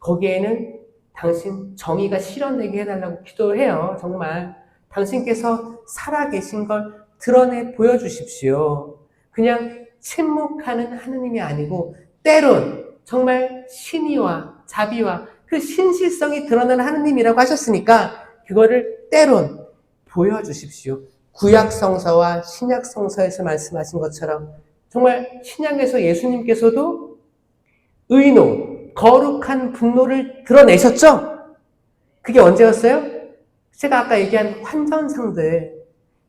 거기에는 당신 정의가 실현되게 해달라고 기도해요. 정말 당신께서 살아계신 걸 드러내 보여주십시오. 그냥 침묵하는 하느님이 아니고 때론 정말 신의와 자비와 그 신실성이 드러나는 하느님이라고 하셨으니까 그거를 때론 보여주십시오. 구약성서와 신약성서에서 말씀하신 것처럼 정말 신약에서 예수님께서도 의노, 거룩한 분노를 드러내셨죠? 그게 언제였어요? 제가 아까 얘기한 환전상들,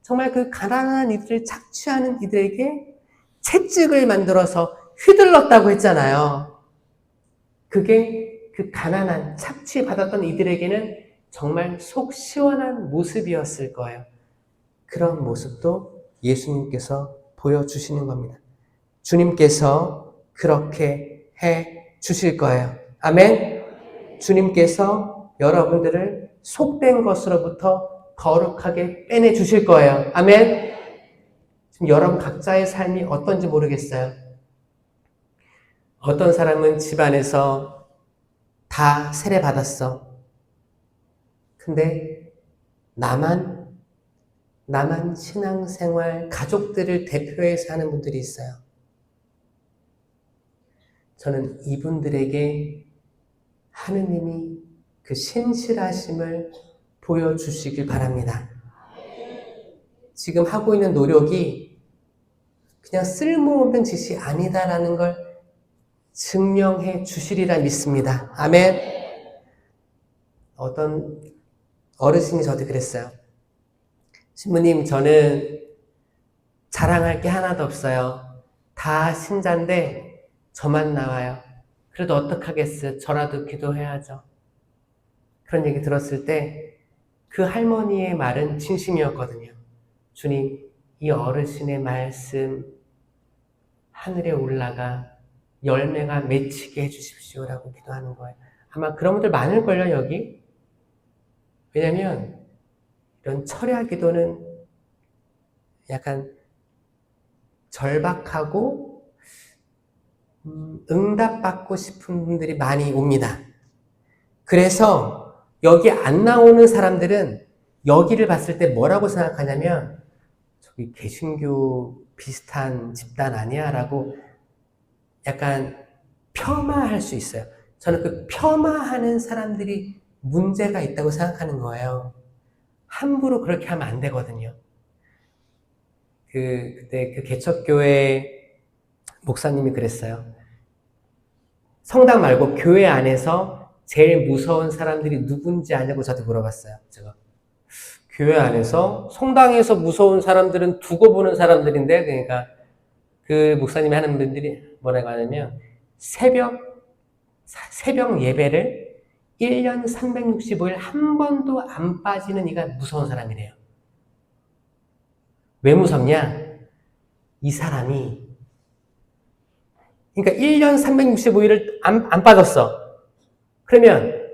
정말 그 가난한 이들을 착취하는 이들에게 채찍을 만들어서 휘둘렀다고 했잖아요. 그게 그 가난한 착취받았던 이들에게는 정말 속 시원한 모습이었을 거예요. 그런 모습도 예수님께서 보여주시는 겁니다. 주님께서 그렇게 해 주실 거예요. 아멘. 주님께서 여러분들을 속된 것으로부터 거룩하게 빼내 주실 거예요. 아멘. 지금 여러분 각자의 삶이 어떤지 모르겠어요. 어떤 사람은 집안에서 다 세례받았어. 근데 나만 신앙생활, 가족들을 대표해서 하는 분들이 있어요. 저는 이분들에게 하느님이 그 신실하심을 보여주시길 바랍니다. 지금 하고 있는 노력이 그냥 쓸모없는 짓이 아니다라는 걸 증명해 주시리라 믿습니다. 아멘. 어떤 어르신이 저한테 그랬어요. 신부님, 저는 자랑할 게 하나도 없어요. 다 신자인데 저만 나와요. 그래도 어떡하겠어요. 저라도 기도해야죠. 그런 얘기 들었을 때 그 할머니의 말은 진심이었거든요. 주님, 이 어르신의 말씀 하늘에 올라가 열매가 맺히게 해주십시오라고 기도하는 거예요. 아마 그런 분들 많을걸요, 여기? 왜냐면 이런 철야 기도는 약간 절박하고 응답받고 싶은 분들이 많이 옵니다. 그래서 여기 안 나오는 사람들은 여기를 봤을 때 뭐라고 생각하냐면 저기 개신교 비슷한 집단 아니야? 라고 약간 폄하할 수 있어요. 저는 그 폄하하는 사람들이 문제가 있다고 생각하는 거예요. 함부로 그렇게 하면 안 되거든요. 그때 그 개척교회 목사님이 그랬어요. 성당 말고 교회 안에서 제일 무서운 사람들이 누군지 아냐고 저한테 물어봤어요. 제가 교회 안에서 성당에서 무서운 사람들은 두고 보는 사람들인데, 그러니까 그 목사님이 하는 분들이 뭐라고 하냐면 새벽 예배를 1년 365일 한 번도 안 빠지는 이가 무서운 사람이래요. 왜 무섭냐? 이 사람이 그러니까 1년 365일을 안 빠졌어. 그러면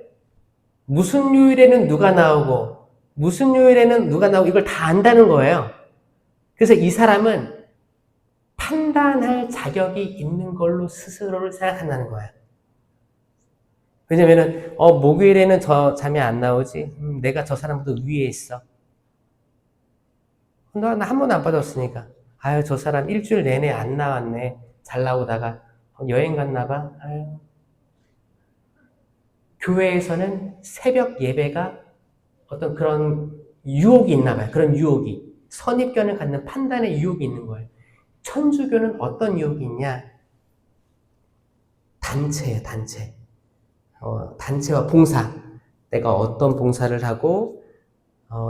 무슨 요일에는 누가 나오고 무슨 요일에는 누가 나오고 이걸 다 안다는 거예요. 그래서 이 사람은 판단할 자격이 있는 걸로 스스로를 생각한다는 거예요. 왜냐면은 목요일에는 저 잠이 안 나오지. 내가 저 사람보다 위에 있어. 나 한 번도 안 빠졌으니까. 아유, 저 사람 일주일 내내 안 나왔네. 잘 나오다가 여행 갔나 봐. 아유. 교회에서는 새벽 예배가 어떤 그런 유혹이 있나 봐요. 그런 유혹이. 선입견을 갖는 판단의 유혹이 있는 거예요. 천주교는 어떤 유혹이 있냐? 단체예요, 단체. 단체와 봉사. 내가 어떤 봉사를 하고,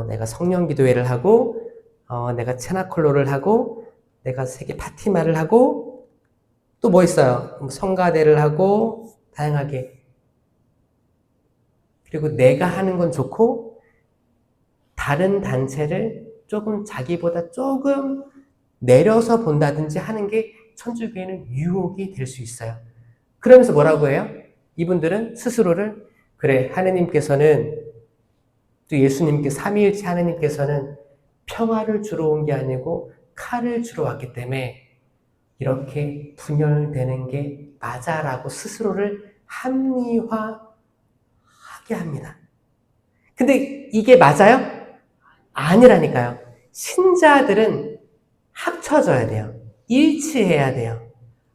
내가 성령기도회를 하고, 내가 체나콜로를 하고, 내가 세계 파티마를 하고, 또 뭐 있어요? 성가대를 하고, 다양하게. 그리고 내가 하는 건 좋고, 다른 단체를 조금 자기보다 조금 내려서 본다든지 하는 게 천주교회는 유혹이 될 수 있어요. 그러면서 뭐라고 해요? 이분들은 스스로를 그래, 하느님께서는 또 예수님께 삼위일체 하느님께서는 평화를 주러 온 게 아니고 칼을 주러 왔기 때문에 이렇게 분열되는 게 맞아라고 스스로를 합리화하게 합니다. 근데 이게 맞아요? 아니라니까요. 신자들은 합쳐져야 돼요. 일치해야 돼요.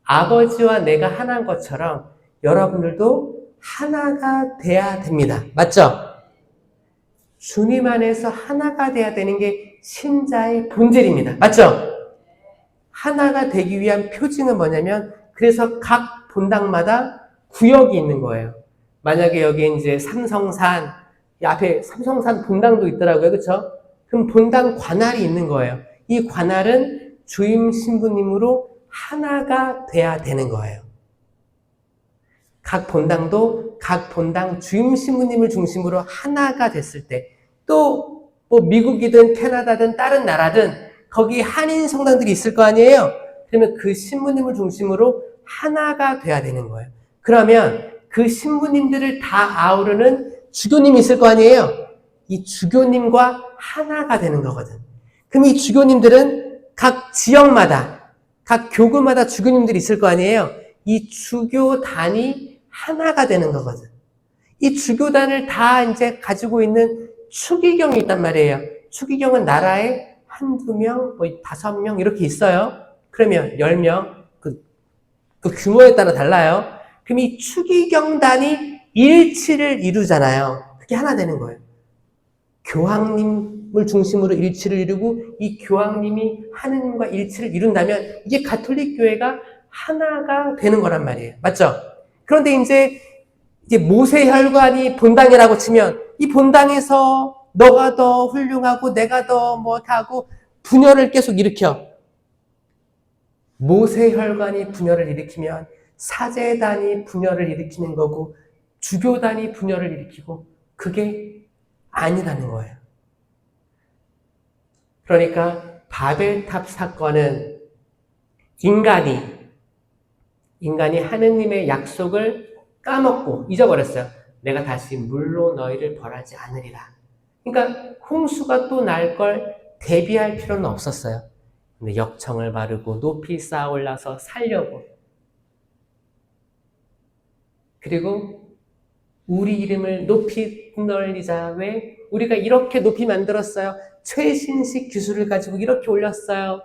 아버지와 내가 하나인 것처럼 여러분들도 하나가 돼야 됩니다. 맞죠? 주님 안에서 하나가 돼야 되는 게 신자의 본질입니다. 맞죠? 하나가 되기 위한 표징은 뭐냐면, 그래서 각 본당마다 구역이 있는 거예요. 만약에 여기 이제 삼성산, 이 앞에 삼성산 본당도 있더라고요. 그쵸? 그럼 본당 관할이 있는 거예요. 이 관할은 주임 신부님으로 하나가 돼야 되는 거예요. 각 본당도 각 본당 주임 신부님을 중심으로 하나가 됐을 때, 또 뭐 미국이든 캐나다든 다른 나라든 거기 한인 성당들이 있을 거 아니에요? 그러면 그 신부님을 중심으로 하나가 돼야 되는 거예요. 그러면 그 신부님들을 다 아우르는 주교님이 있을 거 아니에요? 이 주교님과 하나가 되는 거거든. 그럼 이 주교님들은 각 지역마다, 각 교구마다 주교님들이 있을 거 아니에요? 이 주교단이 하나가 되는 거거든. 이 주교단을 다 이제 가지고 있는 추기경이 있단 말이에요. 추기경은 나라에 한두 명, 뭐 5명 이렇게 있어요. 그러면 10명, 그 규모에 따라 달라요. 그럼 이 추기경단이 일치를 이루잖아요. 그게 하나 되는 거예요. 교황님을 중심으로 일치를 이루고 이 교황님이 하느님과 일치를 이룬다면 이게 가톨릭 교회가 하나가 되는 거란 말이에요. 맞죠? 그런데 이제 모세혈관이 본당이라고 치면 이 본당에서 너가 더 훌륭하고 내가 더 못하고 분열을 계속 일으켜. 모세혈관이 분열을 일으키면 사제단이 분열을 일으키는 거고 주교단이 분열을 일으키고, 그게 아니라는 거예요. 그러니까 바벨탑 사건은 인간이 하느님의 약속을 까먹고 잊어버렸어요. 내가 다시 물로 너희를 벌하지 않으리라. 그러니까 홍수가 또 날 걸 대비할 필요는 없었어요. 근데 역청을 바르고 높이 쌓아 올라서 살려고. 그리고 우리 이름을 높이 널리자. 왜? 우리가 이렇게 높이 만들었어요. 최신식 기술을 가지고 이렇게 올렸어요.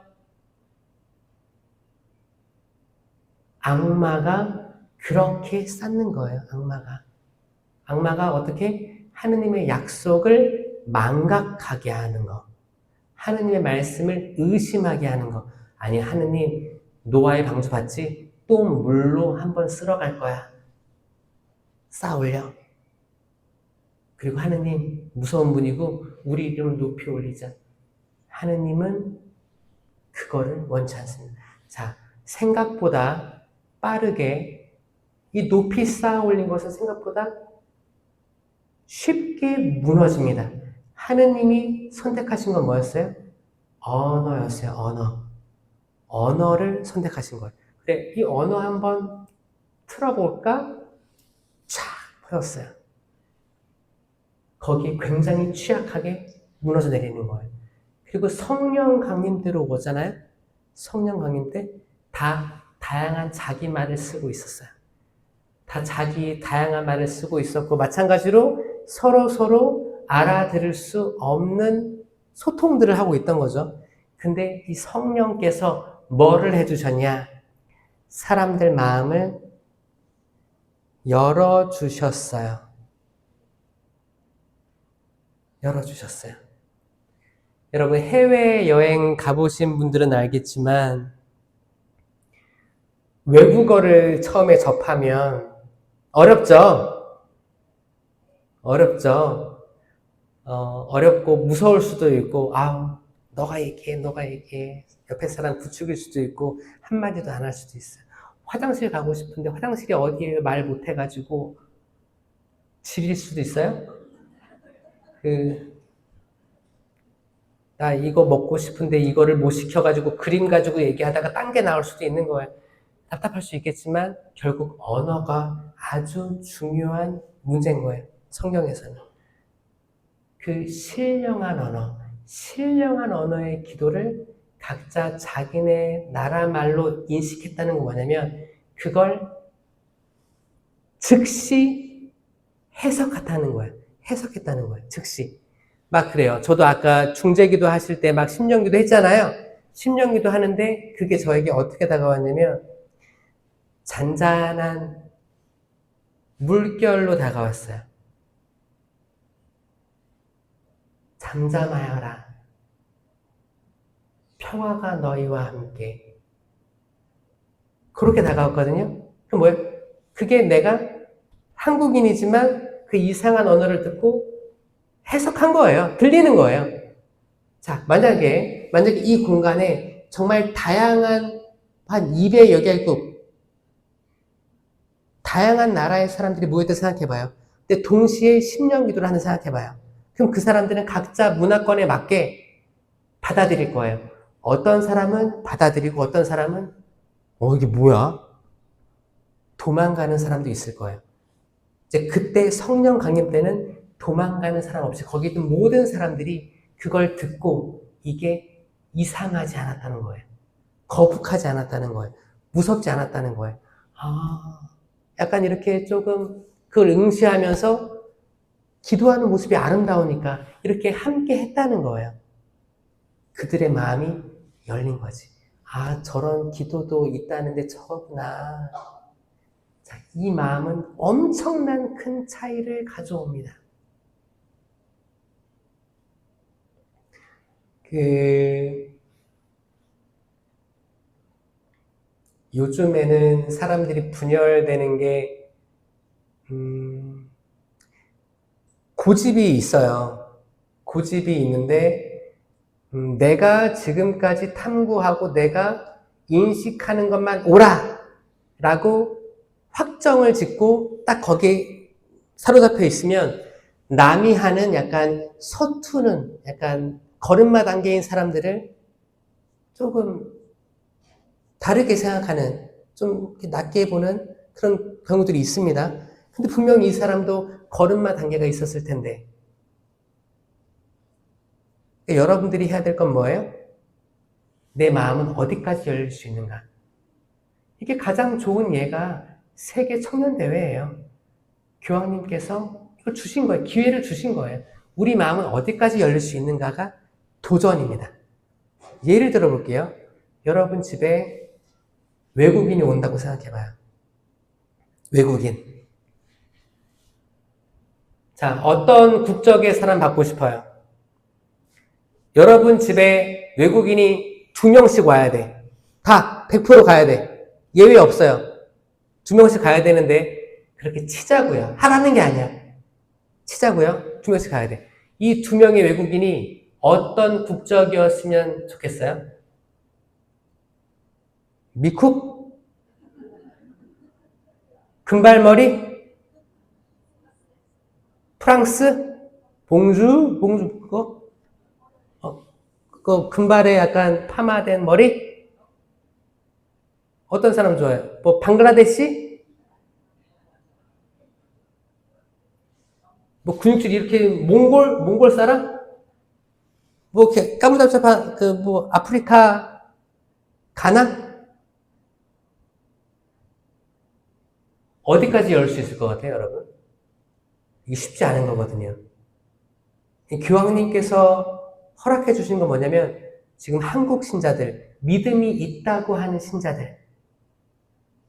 악마가 그렇게 쌓는 거예요. 악마가 어떻게? 하느님의 약속을 망각하게 하는 거. 하느님의 말씀을 의심하게 하는 거. 아니, 하느님 노아의 방주 봤지? 또 물로 한번 쓸어갈 거야. 쌓아 올려. 그리고 하느님 무서운 분이고 우리 이름을 높이 올리자. 하느님은 그거를 원치 않습니다. 자, 생각보다 빠르게 이 높이 쌓아 올린 것은 생각보다 쉽게 무너집니다. 하느님이 선택하신 건 뭐였어요? 언어였어요. 언어를 선택하신 거예요. 그래, 이 언어 한번 틀어볼까? 촥 풀었어요. 거기에 굉장히 취약하게 무너져 내리는 거예요. 그리고 성령 강림 때로 오잖아요. 성령 강림 때 다 다양한 자기 말을 쓰고 있었어요. 다 자기 다양한 말을 쓰고 있었고, 마찬가지로 서로 알아들을 수 없는 소통들을 하고 있던 거죠. 근데 이 성령께서 뭐를 해주셨냐? 사람들 마음을 열어주셨어요. 여러분, 해외여행 가보신 분들은 알겠지만 외국어를 처음에 접하면 어렵죠? 어렵죠. 어렵고 무서울 수도 있고, 너가 얘기해. 옆에 사람 부추길 수도 있고, 한마디도 안 할 수도 있어요. 화장실 가고 싶은데 화장실이 어디에 말 못해가지고 지릴 수도 있어요. 나 이거 먹고 싶은데 이거를 못 시켜가지고 그림 가지고 얘기하다가 딴 게 나올 수도 있는 거예요. 답답할 수 있겠지만 결국 언어가 아주 중요한 문제인 거예요. 성경에서는. 그 신령한 언어의 기도를 각자 자기네 나라 말로 인식했다는 거 뭐냐면 그걸 즉시 해석했다는 거예요. 즉시. 막 그래요. 저도 아까 중재기도 하실 때 막 심령기도 했잖아요. 심령기도 하는데 그게 저에게 어떻게 다가왔냐면 잔잔한 물결로 다가왔어요. 잠잠하여라. 평화가 너희와 함께. 그렇게 다가왔거든요. 그 뭐예요? 그게 내가 한국인이지만 그 이상한 언어를 듣고 해석한 거예요. 들리는 거예요. 자, 만약에 이 공간에 정말 다양한 한 200여 개국 다양한 나라의 사람들이 모였다 생각해봐요. 근데 동시에 심령기도를 하는 생각해봐요. 그럼 그 사람들은 각자 문화권에 맞게 받아들일 거예요. 어떤 사람은 받아들이고 어떤 사람은 이게 뭐야? 도망가는 사람도 있을 거예요. 이제 그때 성령 강림 때는 도망가는 사람 없이 거기 있는 모든 사람들이 그걸 듣고 이게 이상하지 않았다는 거예요. 거북하지 않았다는 거예요. 무섭지 않았다는 거예요. 약간 이렇게 조금 그걸 응시하면서 기도하는 모습이 아름다우니까 이렇게 함께 했다는 거예요. 그들의 마음이 열린 거지. 저런 기도도 있다는데 저거구나. 자, 이 마음은 엄청난 큰 차이를 가져옵니다. 요즘에는 사람들이 분열되는 게 고집이 있어요. 고집이 있는데 내가 지금까지 탐구하고 내가 인식하는 것만 옳아! 라고 확정을 짓고 딱 거기에 사로잡혀 있으면 남이 하는 약간 서투는 약간 걸음마 단계인 사람들을 조금 다르게 생각하는 좀 낮게 보는 그런 경우들이 있습니다. 근데 분명히 이 사람도 걸음마 단계가 있었을 텐데 그러니까 여러분들이 해야 될 건 뭐예요? 내 마음은 어디까지 열릴 수 있는가? 이게 가장 좋은 예가 세계 청년대회예요. 교황님께서 이걸 주신 거예요. 기회를 주신 거예요. 우리 마음은 어디까지 열릴 수 있는가가 도전입니다. 예를 들어볼게요. 여러분 집에 외국인이 온다고 생각해봐요. 외국인. 자, 어떤 국적의 사람 받고 싶어요? 여러분 집에 외국인이 2명씩 와야 돼. 다 100% 가야 돼. 예외 없어요. 2명씩 가야 되는데 그렇게 치자고요. 하라는 게 아니야. 치자고요. 2명씩 가야 돼. 이 2명의 외국인이 어떤 국적이었으면 좋겠어요? 미쿡? 금발머리? 프랑스? 봉주? 그거? 그거 금발에 약간 파마된 머리? 어떤 사람 좋아해요? 뭐 방글라데시? 뭐 근육질 이렇게 몽골 사람? 뭐 이렇게 까무잡잡한 뭐 아프리카 가나? 어디까지 열 수 있을 것 같아요, 여러분? 이게 쉽지 않은 거거든요. 교황님께서 허락해 주신 건 뭐냐면 지금 한국 신자들, 믿음이 있다고 하는 신자들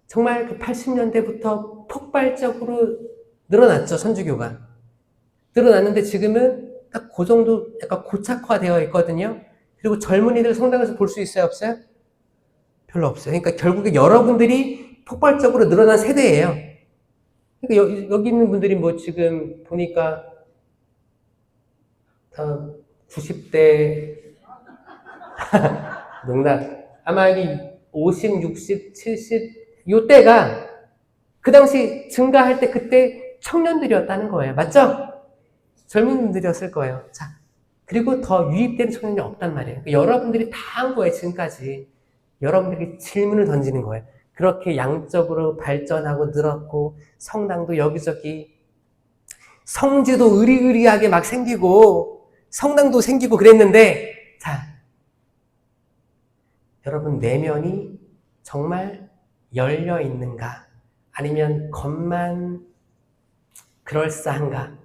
정말 그 80년대부터 폭발적으로 늘어났죠, 선주교가. 늘어났는데 지금은 딱 그 정도 약간 고착화되어 있거든요. 그리고 젊은이들 성당에서 볼 수 있어요, 없어요? 별로 없어요. 그러니까 결국에 여러분들이 폭발적으로 늘어난 세대예요. 그러니까 여기 있는 분들이 뭐 지금 보니까 다 90대, 농담. 아마 이 50, 60, 70, 요때가 그 당시 증가할 때 그때 청년들이었다는 거예요. 맞죠? 젊은 분들이었을 거예요. 자, 그리고 더 유입되는 청년이 없단 말이에요. 그러니까 여러분들이 다 한 거예요, 지금까지. 여러분들이 질문을 던지는 거예요. 그렇게 양적으로 발전하고 늘었고, 성당도 여기저기, 성지도 으리으리하게 막 생기고, 성당도 생기고 그랬는데, 자, 여러분 내면이 정말 열려 있는가? 아니면 겉만 그럴싸한가?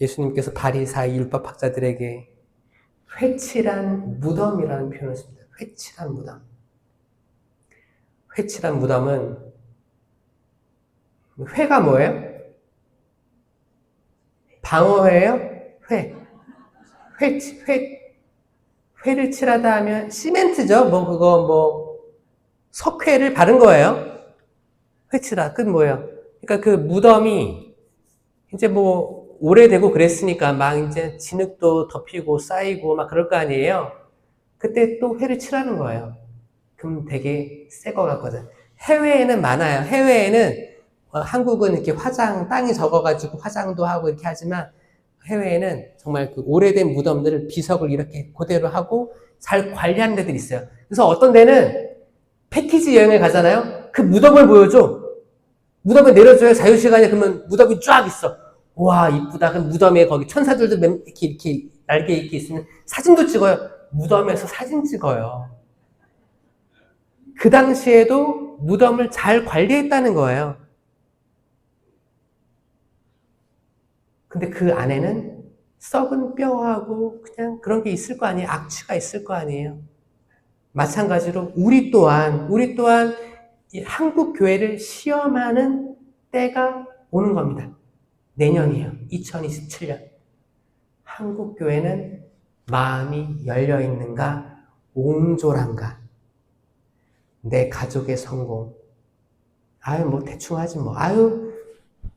예수님께서 바리사이 율법학자들에게 회칠한 무덤이라는 표현을 씁니다. 회칠한 무덤. 회칠한 무덤은 회가 뭐예요? 방어회예요? 회를 칠하다 하면 시멘트죠. 석회를 바른 거예요. 회칠하. 그건 뭐예요? 그러니까 그 무덤이 이제 오래되고 그랬으니까 막 이제 진흙도 덮이고 쌓이고 막 그럴 거 아니에요. 그때 또 회를 칠하는 거예요. 그럼 되게 새 거 같거든. 해외에는 많아요. 해외에는 한국은 이렇게 땅이 적어가지고 화장도 하고 이렇게 하지만 해외에는 정말 그 오래된 무덤들을 비석을 이렇게 그대로 하고 잘 관리하는 데들이 있어요. 그래서 어떤 데는 패키지 여행을 가잖아요. 그 무덤을 보여줘. 무덤에 내려줘요. 자유시간에. 그러면 무덤이 쫙 있어. 와, 이쁘다. 그럼 무덤에 거기 천사들도 이렇게 날개 이렇게 있으면 사진도 찍어요. 무덤에서 사진 찍어요. 그 당시에도 무덤을 잘 관리했다는 거예요. 근데 그 안에는 썩은 뼈하고 그냥 그런 게 있을 거 아니에요. 악취가 있을 거 아니에요. 마찬가지로 우리 또한 이 한국 교회를 시험하는 때가 오는 겁니다. 내년이에요. 2027년. 한국 교회는 마음이 열려 있는가, 옹졸한가, 내 가족의 성공. 아유, 대충 하지 뭐. 아유,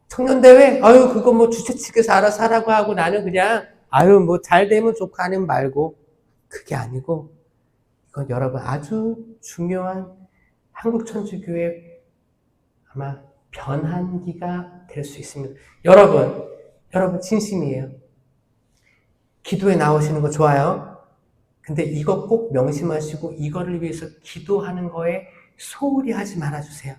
청년대회? 아유, 그거 주최 측에서 알아서 하라고 하고 나는 그냥, 아유, 잘 되면 좋고 아니면 말고. 그게 아니고, 이건 여러분 아주 중요한 한국천주교회 아마 변환기가 될 수 있습니다. 여러분 진심이에요. 기도에 나오시는 거 좋아요. 근데 이거 꼭 명심하시고 이거를 위해서 기도하는 거에 소홀히 하지 말아주세요.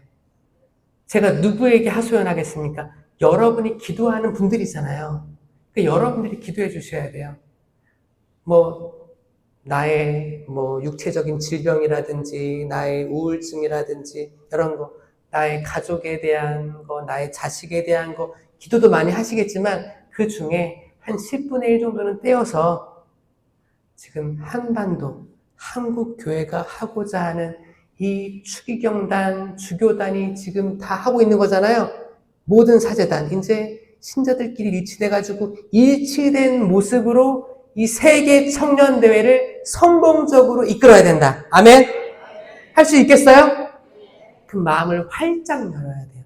제가 누구에게 하소연하겠습니까? 여러분이 기도하는 분들이잖아요. 그러니까 여러분들이 기도해 주셔야 돼요. 나의 육체적인 질병이라든지 나의 우울증이라든지 이런 거, 나의 가족에 대한 거, 나의 자식에 대한 거 기도도 많이 하시겠지만 그 중에 한 10분의 1 정도는 떼어서 지금 한반도 한국 교회가 하고자 하는 이 추기경단, 주교단이 지금 다 하고 있는 거잖아요. 모든 사제단, 이제 신자들끼리 일치돼가지고 일치된 모습으로 이 세계 청년대회를 성공적으로 이끌어야 된다. 아멘? 할 수 있겠어요? 그 마음을 활짝 열어야 돼요.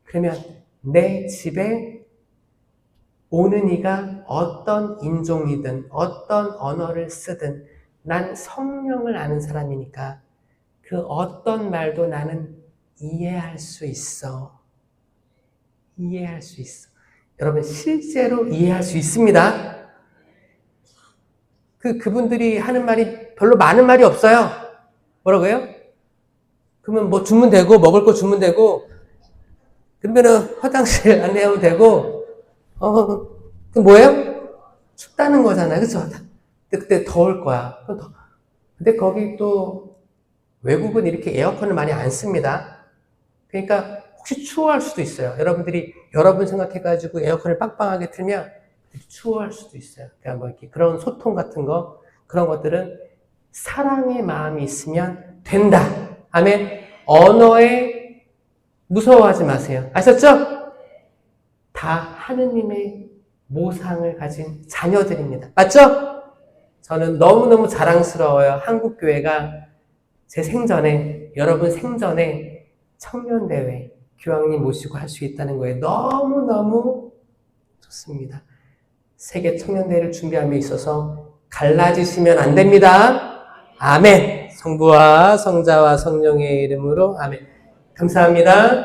그러면 내 집에 오는 이가 어떤 인종이든 어떤 언어를 쓰든 난 성령을 아는 사람이니까 그 어떤 말도 나는 이해할 수 있어. 이해할 수 있어. 여러분 실제로 이해할 수 있습니다. 그분들이 하는 말이 별로 많은 말이 없어요. 뭐라고요? 그러면 주면 되고, 먹을 거 주면 되고, 그러면은 화장실 안내하면 되고, 그 뭐예요? 춥다는 거잖아요. 그쵸? 근데 그때 더울 거야. 근데 거기 또 외국은 이렇게 에어컨을 많이 안 씁니다. 그러니까 혹시 추워할 수도 있어요. 여러분들이 여러분 생각해가지고 에어컨을 빵빵하게 틀면 추워할 수도 있어요. 그러니까 이렇게 그런 소통 같은 거, 그런 것들은 사랑의 마음이 있으면 된다. 아멘. 언어에 무서워하지 마세요. 아셨죠? 다 하느님의 모상을 가진 자녀들입니다. 맞죠? 저는 너무너무 자랑스러워요. 한국교회가 제 생전에, 여러분 생전에 청년대회 교황님 모시고 할 수 있다는 거에 너무너무 좋습니다. 세계 청년대회를 준비함에 있어서 갈라지시면 안 됩니다. 아멘. 성부와 성자와 성령의 이름으로 아멘. 감사합니다.